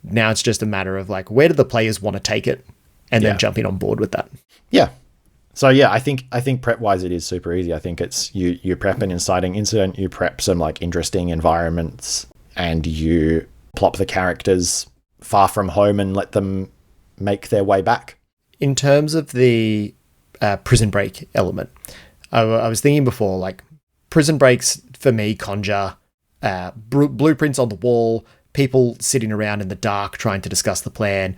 Now it's just a matter of, like, where do the players want to take it? And then jumping on board with that. Yeah. So, yeah, I think prep-wise it is super easy. I think it's you prep an inciting incident, you prep some, like, interesting environments, and you plop the characters far from home and let them make their way back. In terms of the prison break element, I was thinking before, like, prison breaks for me conjure blueprints on the wall, people sitting around in the dark trying to discuss the plan,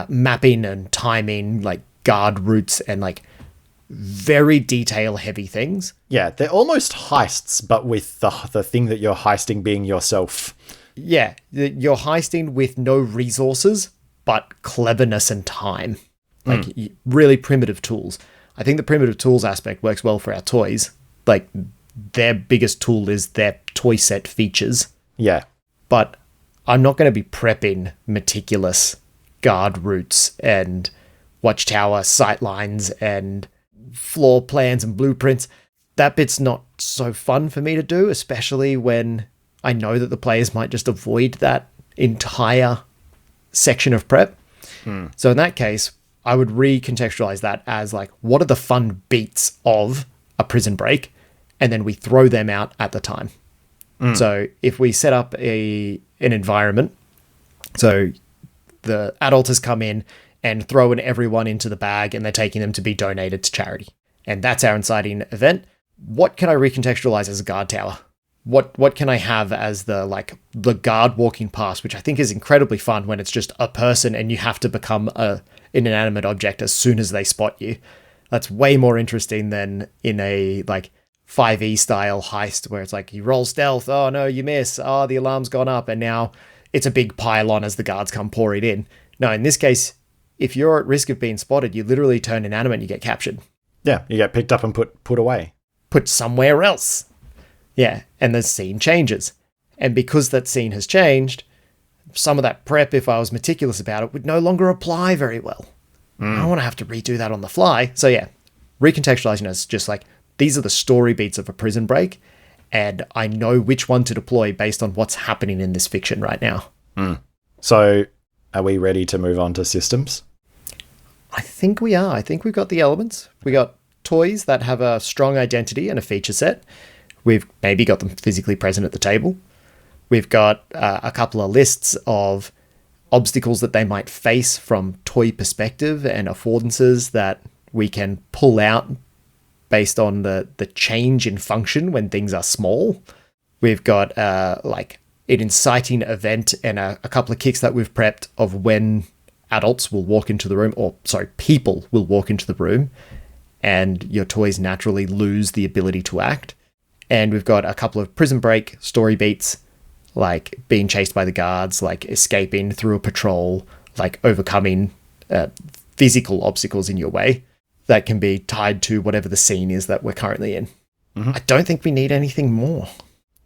mapping and timing, like, guard routes and, like, very detail heavy things. Yeah, they're almost heists, but with the thing that you're heisting being yourself. Yeah, you're heisting with no resources, but cleverness and time. Like, really primitive tools. I think the primitive tools aspect works well for our toys. Like, their biggest tool is their toy set features. Yeah. But I'm not going to be prepping meticulous guard routes and watchtower sightlines and floor plans and blueprints. That bit's not so fun for me to do, especially when I know that the players might just avoid that entire section of prep. So in that case, I would recontextualize that as, like, what are the fun beats of a prison break? And then we throw them out at the time. So if we set up an environment, so the adult has come in and thrown everyone into the bag and they're taking them to be donated to charity. And that's our inciting event. What can I recontextualize as a guard tower? What can I have as the guard walking past, which I think is incredibly fun when it's just a person and you have to become an inanimate object as soon as they spot you. That's way more interesting than in a, like, 5e style heist where it's like you roll stealth, oh no, you miss, oh, the alarm's gone up, and now it's a big pile-on as the guards come pouring in. No, in this case, if you're at risk of being spotted, you literally turn inanimate and you get captured. Yeah, you get picked up and put away. Put somewhere else. Yeah, and the scene changes. And because that scene has changed, some of that prep, if I was meticulous about it, would no longer apply very well. I don't want to have to redo that on the fly. So yeah, recontextualizing is just like, these are the story beats of a prison break, and I know which one to deploy based on what's happening in this fiction right now. So are we ready to move on to systems? I think we are. I think we've got the elements. We got toys that have a strong identity and a feature set. We've maybe got them physically present at the table. We've got a couple of lists of obstacles that they might face from toy perspective and affordances that we can pull out based on the change in function when things are small. We've got like an inciting event and a couple of kicks that we've prepped of when adults will walk into the room, people will walk into the room, and your toys naturally lose the ability to act. And we've got a couple of prison break story beats, like being chased by the guards, like escaping through a patrol, like overcoming physical obstacles in your way that can be tied to whatever the scene is that we're currently in. Mm-hmm. I don't think we need anything more.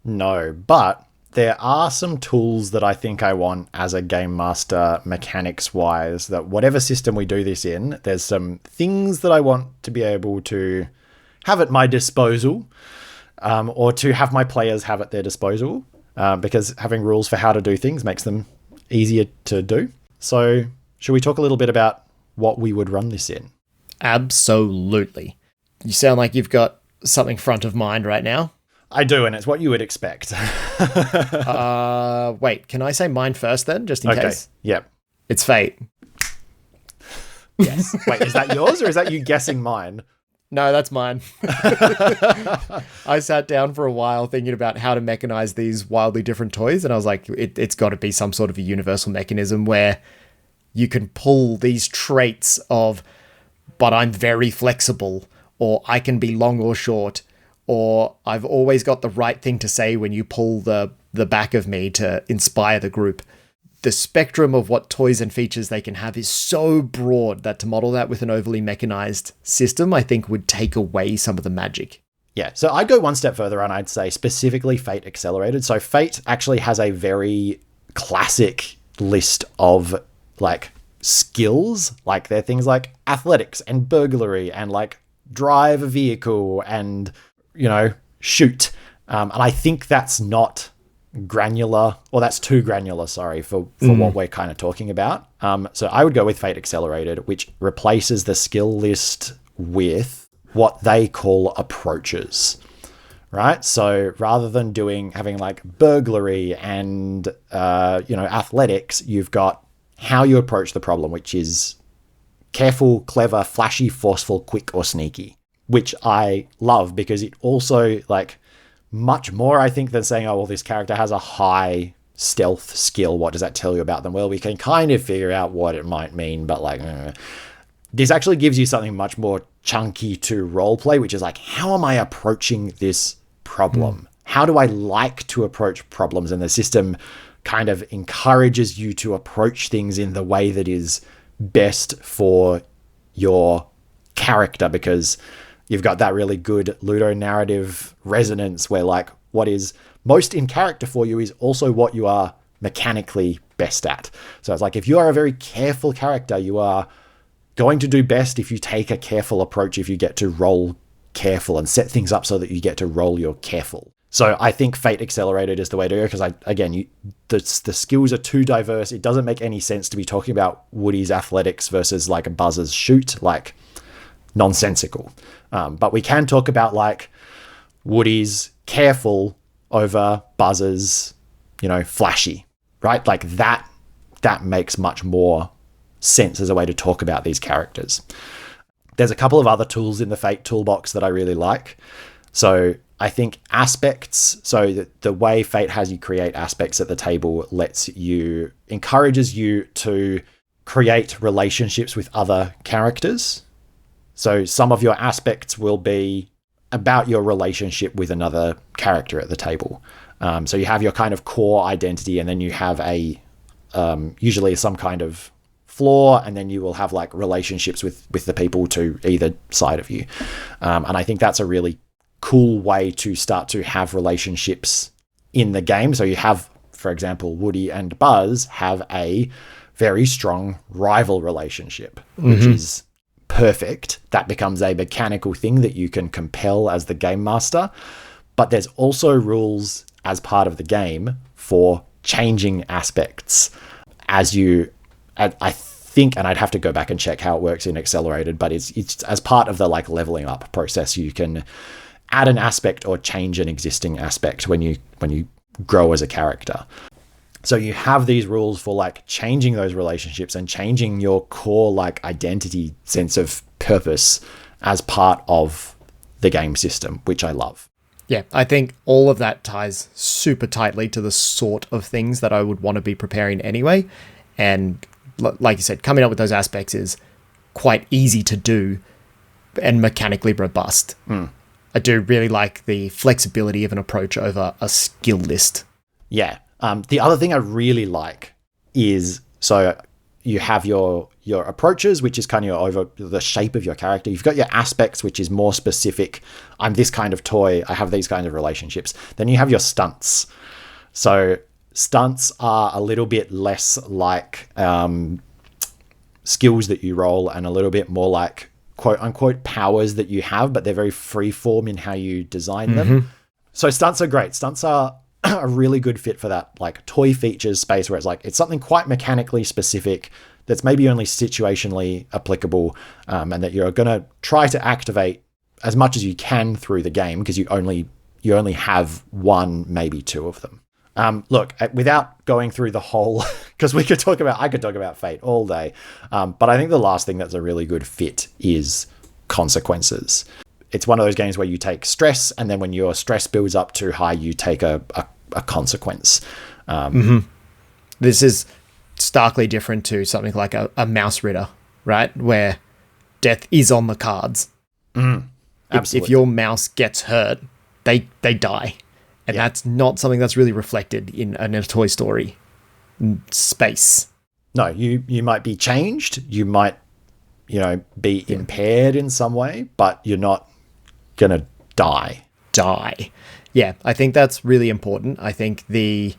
No, but there are some tools that I think I want as a game master mechanics-wise, that whatever system we do this in, there's some things that I want to be able to have at my disposal, or to have my players have at their disposal, because having rules for how to do things makes them easier to do. So should we talk a little bit about what we would run this in? Absolutely. You sound like you've got something front of mind right now. I do, and it's what you would expect. Wait, can I say mine first then, just in case? Yep. It's Fate. Yes. Wait, is that yours or is that you guessing mine? No, that's mine. I sat down for a while thinking about how to mechanize these wildly different toys, and I was like, it's got to be some sort of a universal mechanism where you can pull these traits of, but I'm very flexible, or I can be long or short, or I've always got the right thing to say when you pull the back of me to inspire the group. The spectrum of what toys and features they can have is so broad that to model that with an overly mechanized system, I think would take away some of the magic. Yeah, so I'd go one step further and I'd say specifically Fate Accelerated. So Fate actually has a very classic list of like skills. Like they're things like athletics and burglary and like drive a vehicle and, shoot. And I think that's not granular, or that's too granular, for what we're kind of talking about. So I would go with Fate Accelerated, which replaces the skill list with what they call approaches, right? So rather than having like burglary and, athletics, you've got how you approach the problem, which is careful, clever, flashy, forceful, quick, or sneaky, which I love because it also like much more, I think, than saying, oh, well, this character has a high stealth skill. What does that tell you about them? Well, we can kind of figure out what it might mean, but this actually gives you something much more chunky to roleplay, which is like, how am I approaching this problem? How do I like to approach problems? And the system kind of encourages you to approach things in the way that is best for your character, because you've got that really good ludonarrative resonance where like what is most in character for you is also what you are mechanically best at. So it's like if you are a very careful character, you are going to do best if you take a careful approach, if you get to roll careful and set things up so that you get to roll your careful. So I think Fate Accelerated is the way to go, because the skills are too diverse. It doesn't make any sense to be talking about Woody's athletics versus like Buzz's shoot, like nonsensical. But we can talk about like Woody's careful over Buzz's, flashy, right? Like that makes much more sense as a way to talk about these characters. There's a couple of other tools in the Fate toolbox that I really like. So I think aspects, so the way Fate has you create aspects at the table encourages you to create relationships with other characters. So some of your aspects will be about your relationship with another character at the table. So you have your kind of core identity, and then you have usually some kind of flaw, and then you will have like relationships with the people to either side of you. And I think that's a really cool way to start to have relationships in the game. So you have, for example, Woody and Buzz have a very strong rival relationship, which is perfect. That becomes a mechanical thing that you can compel as the game master. But there's also rules as part of the game for changing aspects as I think, and I'd have to go back and check how it works in Accelerated, but it's as part of the like leveling up process. You can add an aspect or change an existing aspect when you grow as a character. So you have these rules for like changing those relationships and changing your core like identity, sense of purpose as part of the game system, which I love. Yeah, I think all of that ties super tightly to the sort of things that I would want to be preparing anyway. And like you said, coming up with those aspects is quite easy to do and mechanically robust. I do really like the flexibility of an approach over a skill list. Yeah. The other thing I really like is, so you have your approaches, which is kind of over the shape of your character. You've got your aspects, which is more specific. I'm this kind of toy. I have these kinds of relationships. Then you have your stunts. So stunts are a little bit less like skills that you roll and a little bit more like quote unquote powers that you have, but they're very free form in how you design them. So stunts are great. Stunts are a really good fit for that like toy features space where it's like, it's something quite mechanically specific that's maybe only situationally applicable, and that you're going to try to activate as much as you can through the game because you only have one, maybe two of them. Look, without going through the whole, because I could talk about Fate all day, but I think the last thing that's a really good fit is consequences. It's one of those games where you take stress, and then when your stress builds up too high, you take a consequence. This is starkly different to something like a Mouse Ritter, right? Where death is on the cards. Absolutely. If your mouse gets hurt, they die. And that's not something that's really reflected in a Toy Story space. No, you might be changed. You might, be impaired in some way, but you're not going to die. Yeah, I think that's really important. I think the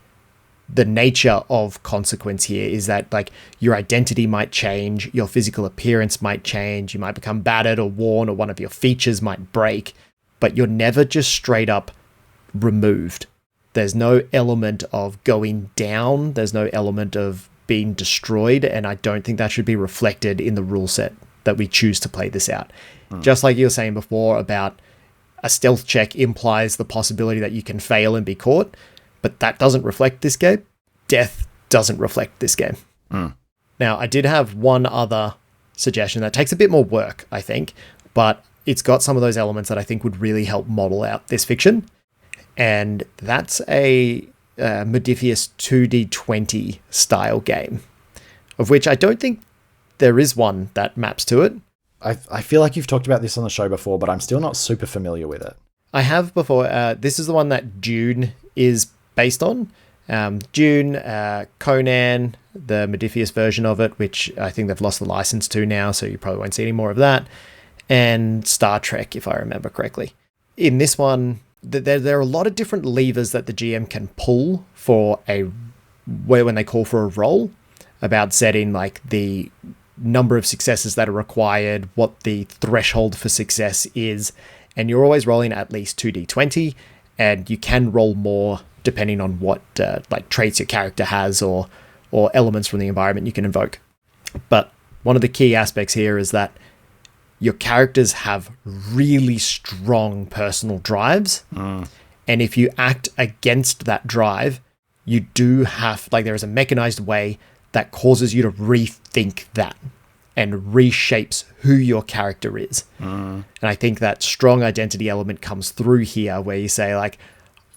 nature of consequence here is that like your identity might change, your physical appearance might change, you might become battered or worn, or one of your features might break, but you're never just straight up removed. There's no element of going down. There's no element of being destroyed. And I don't think that should be reflected in the rule set that we choose to play this out. Just like you were saying before about a stealth check implies the possibility that you can fail and be caught, but that doesn't reflect this game. Death doesn't reflect this game. Now, I did have one other suggestion that takes a bit more work, I think, but it's got some of those elements that I think would really help model out this fiction. And that's a Modiphius 2D20 style game, of which I don't think there is one that maps to it. I feel like you've talked about this on the show before, but I'm still not super familiar with it. I have before. This is the one that Dune is based on. Dune, Conan, the Modiphius version of it, which I think they've lost the license to now, so you probably won't see any more of that. And Star Trek, if I remember correctly. In this one, there are a lot of different levers that the GM can pull for when they call for a roll, about setting like the number of successes that are required, what the threshold for success is, and you're always rolling at least 2d20, and you can roll more depending on what like traits your character has or elements from the environment you can invoke. But one of the key aspects here is that your characters have really strong personal drives. And if you act against that drive, you do have, like, there is a mechanized way that causes you to rethink that and reshapes who your character is. And I think that strong identity element comes through here, where you say, like,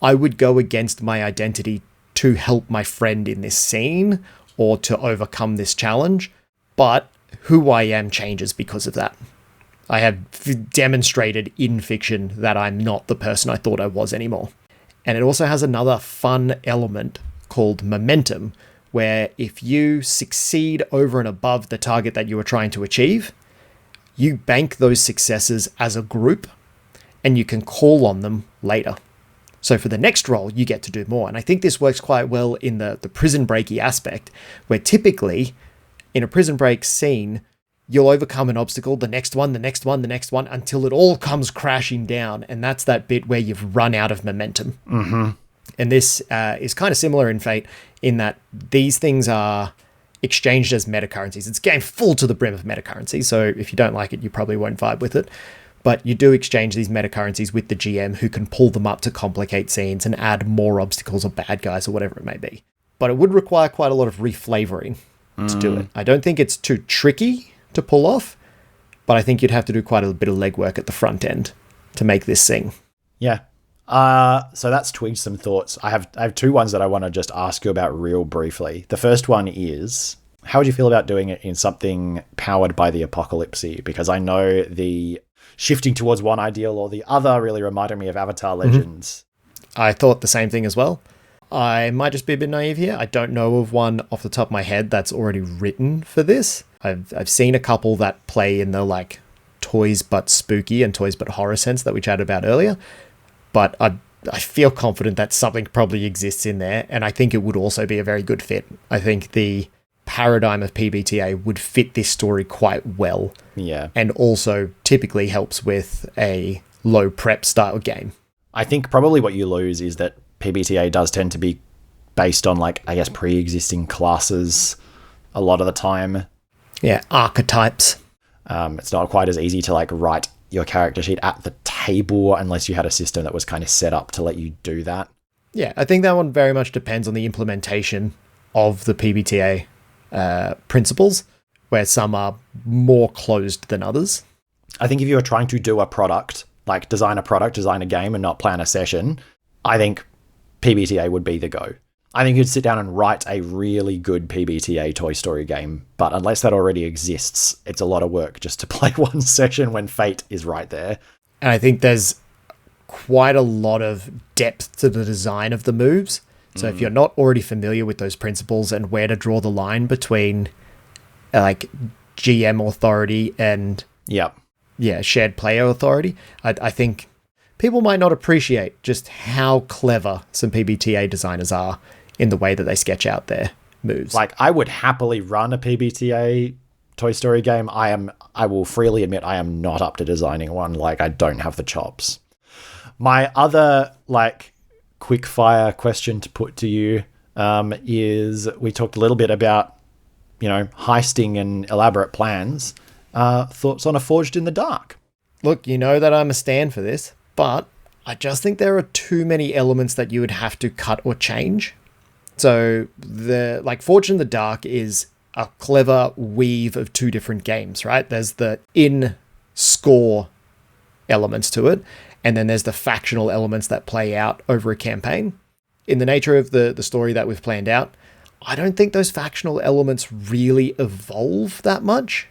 I would go against my identity to help my friend in this scene or to overcome this challenge, but who I am changes because of that. I have demonstrated in fiction that I'm not the person I thought I was anymore. And it also has another fun element called momentum, where if you succeed over and above the target that you were trying to achieve, you bank those successes as a group and you can call on them later. So for the next roll, you get to do more. And I think this works quite well in the prison breaky aspect, where typically in a prison break scene, you'll overcome an obstacle, the next one, until it all comes crashing down. And that's that bit where you've run out of momentum. And this is kind of similar in Fate, in that these things are exchanged as metacurrencies. It's a game full to the brim of metacurrency, so if you don't like it, you probably won't vibe with it. But you do exchange these metacurrencies with the GM, who can pull them up to complicate scenes and add more obstacles or bad guys or whatever it may be. But it would require quite a lot of reflavoring to do it. I don't think it's too tricky to pull off, but I think you'd have to do quite a bit of legwork at the front end to make this sing. Yeah. So that's twigged some thoughts. I have two ones that I want to just ask you about real briefly. The first one is, how would you feel about doing it in something powered by the apocalypse? Because I know the shifting towards one ideal or the other really reminded me of Avatar Legends. I thought the same thing as well. I might just be a bit naive here. I don't know of one off the top of my head that's already written for this. I've seen a couple that play in the like toys but spooky and toys but horror sense that we chatted about earlier. But I feel confident that something probably exists in there, and I think it would also be a very good fit. I think the paradigm of PBTA would fit this story quite well. Yeah. And also typically helps with a low prep style game. I think probably what you lose is that PBTA does tend to be based on, like, I guess, pre-existing classes a lot of the time. Yeah, archetypes. It's not quite as easy to, like, write your character sheet at the table unless you had a system that was kind of set up to let you do that. Yeah, I think that one very much depends on the implementation of the PBTA principles, where some are more closed than others. I think if you were trying to do a product, like design a game and not plan a session, I think PBTA would be the go. I think you'd sit down and write a really good PBTA Toy Story game, but unless that already exists, it's a lot of work just to play one session when fate is right there. And I think there's quite a lot of depth to the design of the moves. So if you're not already familiar with those principles and where to draw the line between like GM authority and shared player authority, I think people might not appreciate just how clever some PBTA designers are in the way that they sketch out their moves. Like, I would happily run a PBTA Toy Story game. I will freely admit I am not up to designing one. Like, I don't have the chops. My other, like, quick fire question to put to you is, we talked a little bit about, you know, heisting and elaborate plans. Thoughts on a Forged in the Dark? Look, you know that I'm a stan for this, but I just think there are too many elements that you would have to cut or change. So Forged in the Dark is a clever weave of two different games, right? There's the in-score elements to it, and then there's the factional elements that play out over a campaign. In the nature of the story that we've planned out, I don't think those factional elements really evolve that much.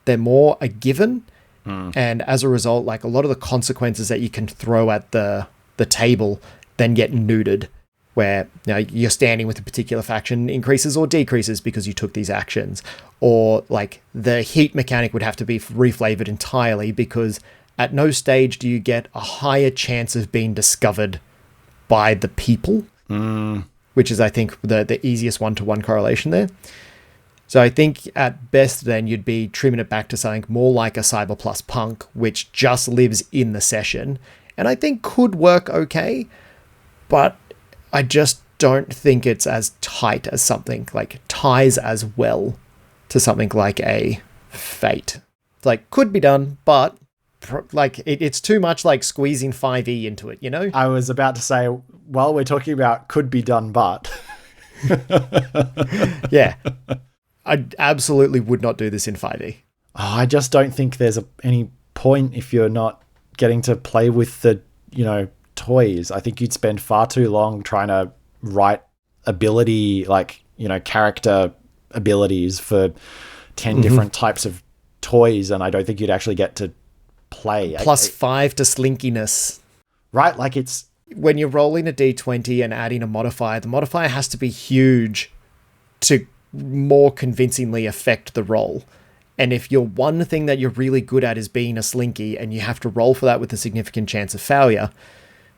They're more a given. And as a result, like, a lot of the consequences that you can throw at the table then get neutered, where, you know, you're standing with a particular faction increases or decreases because you took these actions. Or, like, the heat mechanic would have to be reflavored entirely, because at no stage do you get a higher chance of being discovered by the people, which is, I think, the easiest one-to-one correlation there. So I think at best then you'd be trimming it back to something more like a Cyber Plus Punk, which just lives in the session, and I think could work okay, but I just don't think it's as tight as something like ties as well to something like a Fate. It's like, could be done, but like it's too much like squeezing 5e into it, you know? I was about to say, while we're talking about could be done, but... Yeah. I absolutely would not do this in 5e. I just don't think there's any point if you're not getting to play with the, you know, toys. I think you'd spend far too long trying to write ability, like, you know, character abilities for 10 different types of toys, and I don't think you'd actually get to play. Plus 5 to slinkiness. Right? Like, it's... When you're rolling a d20 and adding a modifier, the modifier has to be huge to more convincingly affect the roll. And if your one thing that you're really good at is being a slinky and you have to roll for that with a significant chance of failure,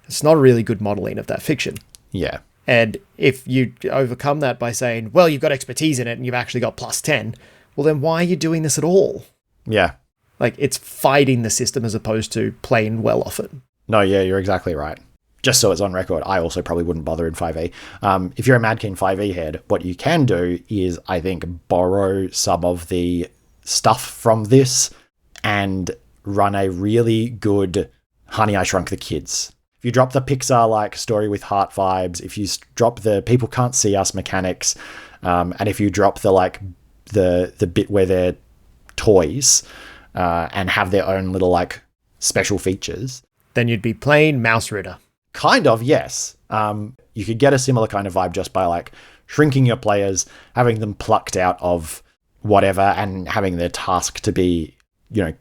it's not a really good modeling of that fiction. Yeah. And if you overcome that by saying, well, you've got expertise in it and you've actually got plus 10, well, then why are you doing this at all? Yeah. Like, it's fighting the system as opposed to playing well off it. No, yeah, you're exactly right. Just so it's on record, I also probably wouldn't bother in 5e. If you're a Mad King 5e head, what you can do is, I think, borrow some of the stuff from this and run a really good Honey, I Shrunk the Kids. If you drop the Pixar-like story with heart vibes, if you drop the people can't see us mechanics, and if you drop the bit where they're toys and have their own little, like, special features, then you'd be playing Mouse Ritter. Kind of, yes. You could get a similar kind of vibe just by like shrinking your players, having them plucked out of whatever and having their task to be,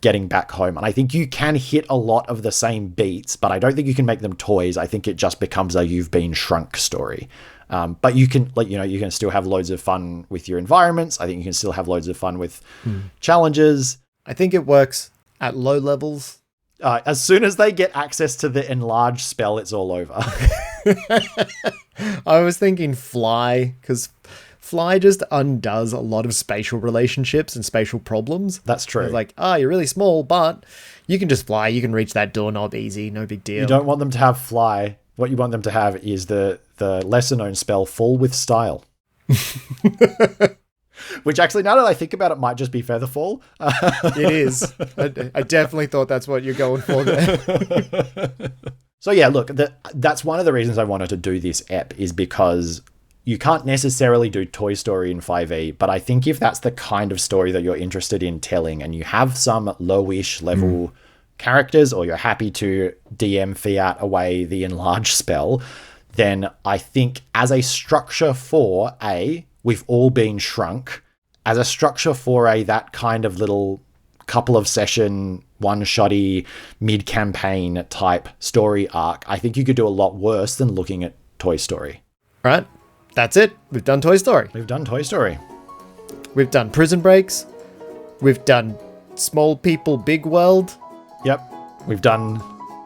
getting back home. And I think you can hit a lot of the same beats, but I don't think you can make them toys. I think it just becomes a you've been shrunk story. But you can, you can still have loads of fun with your environments. I think you can still have loads of fun with challenges. I think it works at low levels. As soon as they get access to the enlarge spell, it's all over. I was thinking fly, because fly just undoes a lot of spatial relationships and spatial problems. That's true. It's like, you're really small, but you can just fly. You can reach that doorknob easy. No big deal. You don't want them to have fly. What you want them to have is the lesser known spell fall with style. Which actually, now that I think about it, might just be featherfall. It is. I definitely thought that's what you're going for there. So yeah, look, that's one of the reasons I wanted to do this ep, is because you can't necessarily do Toy Story in 5e, but I think if that's the kind of story that you're interested in telling and you have some lowish level characters, or you're happy to DM fiat away the enlarge spell, then I think as a structure for we've all been shrunk, as a structure for that kind of little couple of session, one-shotty, mid-campaign type story arc, I think you could do a lot worse than looking at Toy Story. Right. That's it. We've done Toy Story. We've done Toy Story. We've done Prison Breaks. We've done Small People, Big World. Yep. We've done,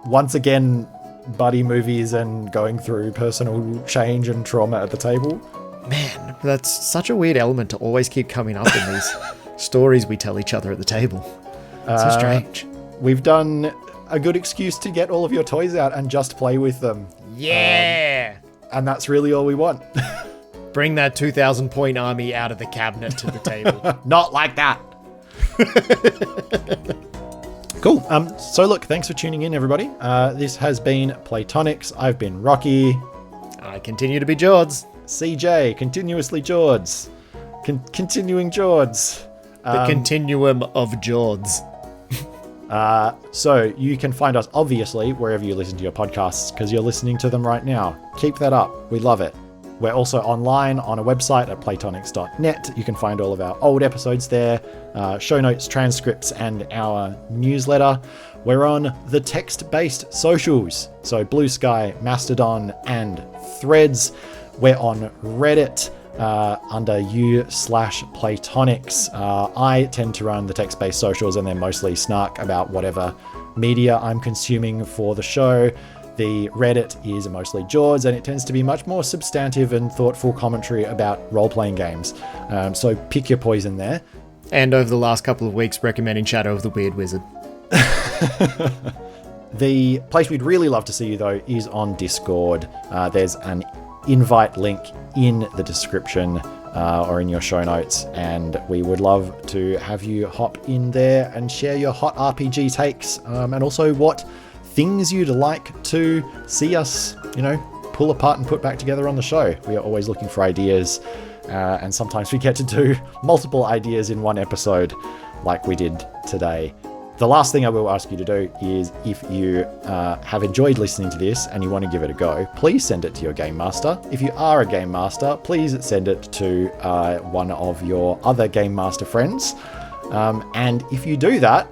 once again, buddy movies and going through personal change and trauma at the table. Man, that's such a weird element to always keep coming up in these stories we tell each other at the table. So strange. We've done a good excuse to get all of your toys out and just play with them. Yeah! And that's really all we want. Bring that 2,000 point army out of the cabinet to the table. Not like that. Cool. So look, thanks for tuning in, everybody. This has been Playtonics. I've been Rocky. I continue to be Jords. CJ, continuously Jords. Continuing Jords. The continuum of Jords. So you can find us, obviously, wherever you listen to your podcasts, because you're listening to them right now. Keep that up. We love it. We're also online on a website at playtonics.net. You can find all of our old episodes there, show notes, transcripts, and our newsletter. We're on the text-based socials, so Blue Sky, Mastodon, and Threads. We're on Reddit under u/Playtonics. I tend to run the text-based socials, and they're mostly snark about whatever media I'm consuming for the show. The Reddit is mostly Jords, and it tends to be much more substantive and thoughtful commentary about role-playing games. So pick your poison there. And over the last couple of weeks, recommending Shadow of the Weird Wizard. The place we'd really love to see you, though, is on Discord. There's an invite link in the description or in your show notes, and we would love to have you hop in there and share your hot RPG takes, and also what things you'd like to see us, pull apart and put back together on the show. We are always looking for ideas, and sometimes we get to do multiple ideas in one episode like we did today. The last thing I will ask you to do is, if you have enjoyed listening to this and you want to give it a go, please send it to your game master. If you are a game master, please send it to one of your other game master friends. And if you do that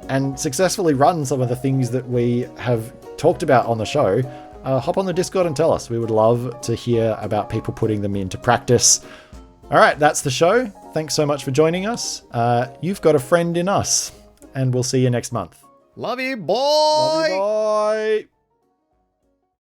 and successfully run some of the things that we have talked about on the show, hop on the Discord and tell us. We would love to hear about people putting them into practice. All right, that's the show. Thanks so much for joining us. You've got a friend in us. And we'll see you next month. Love you, boy! Love you, boy!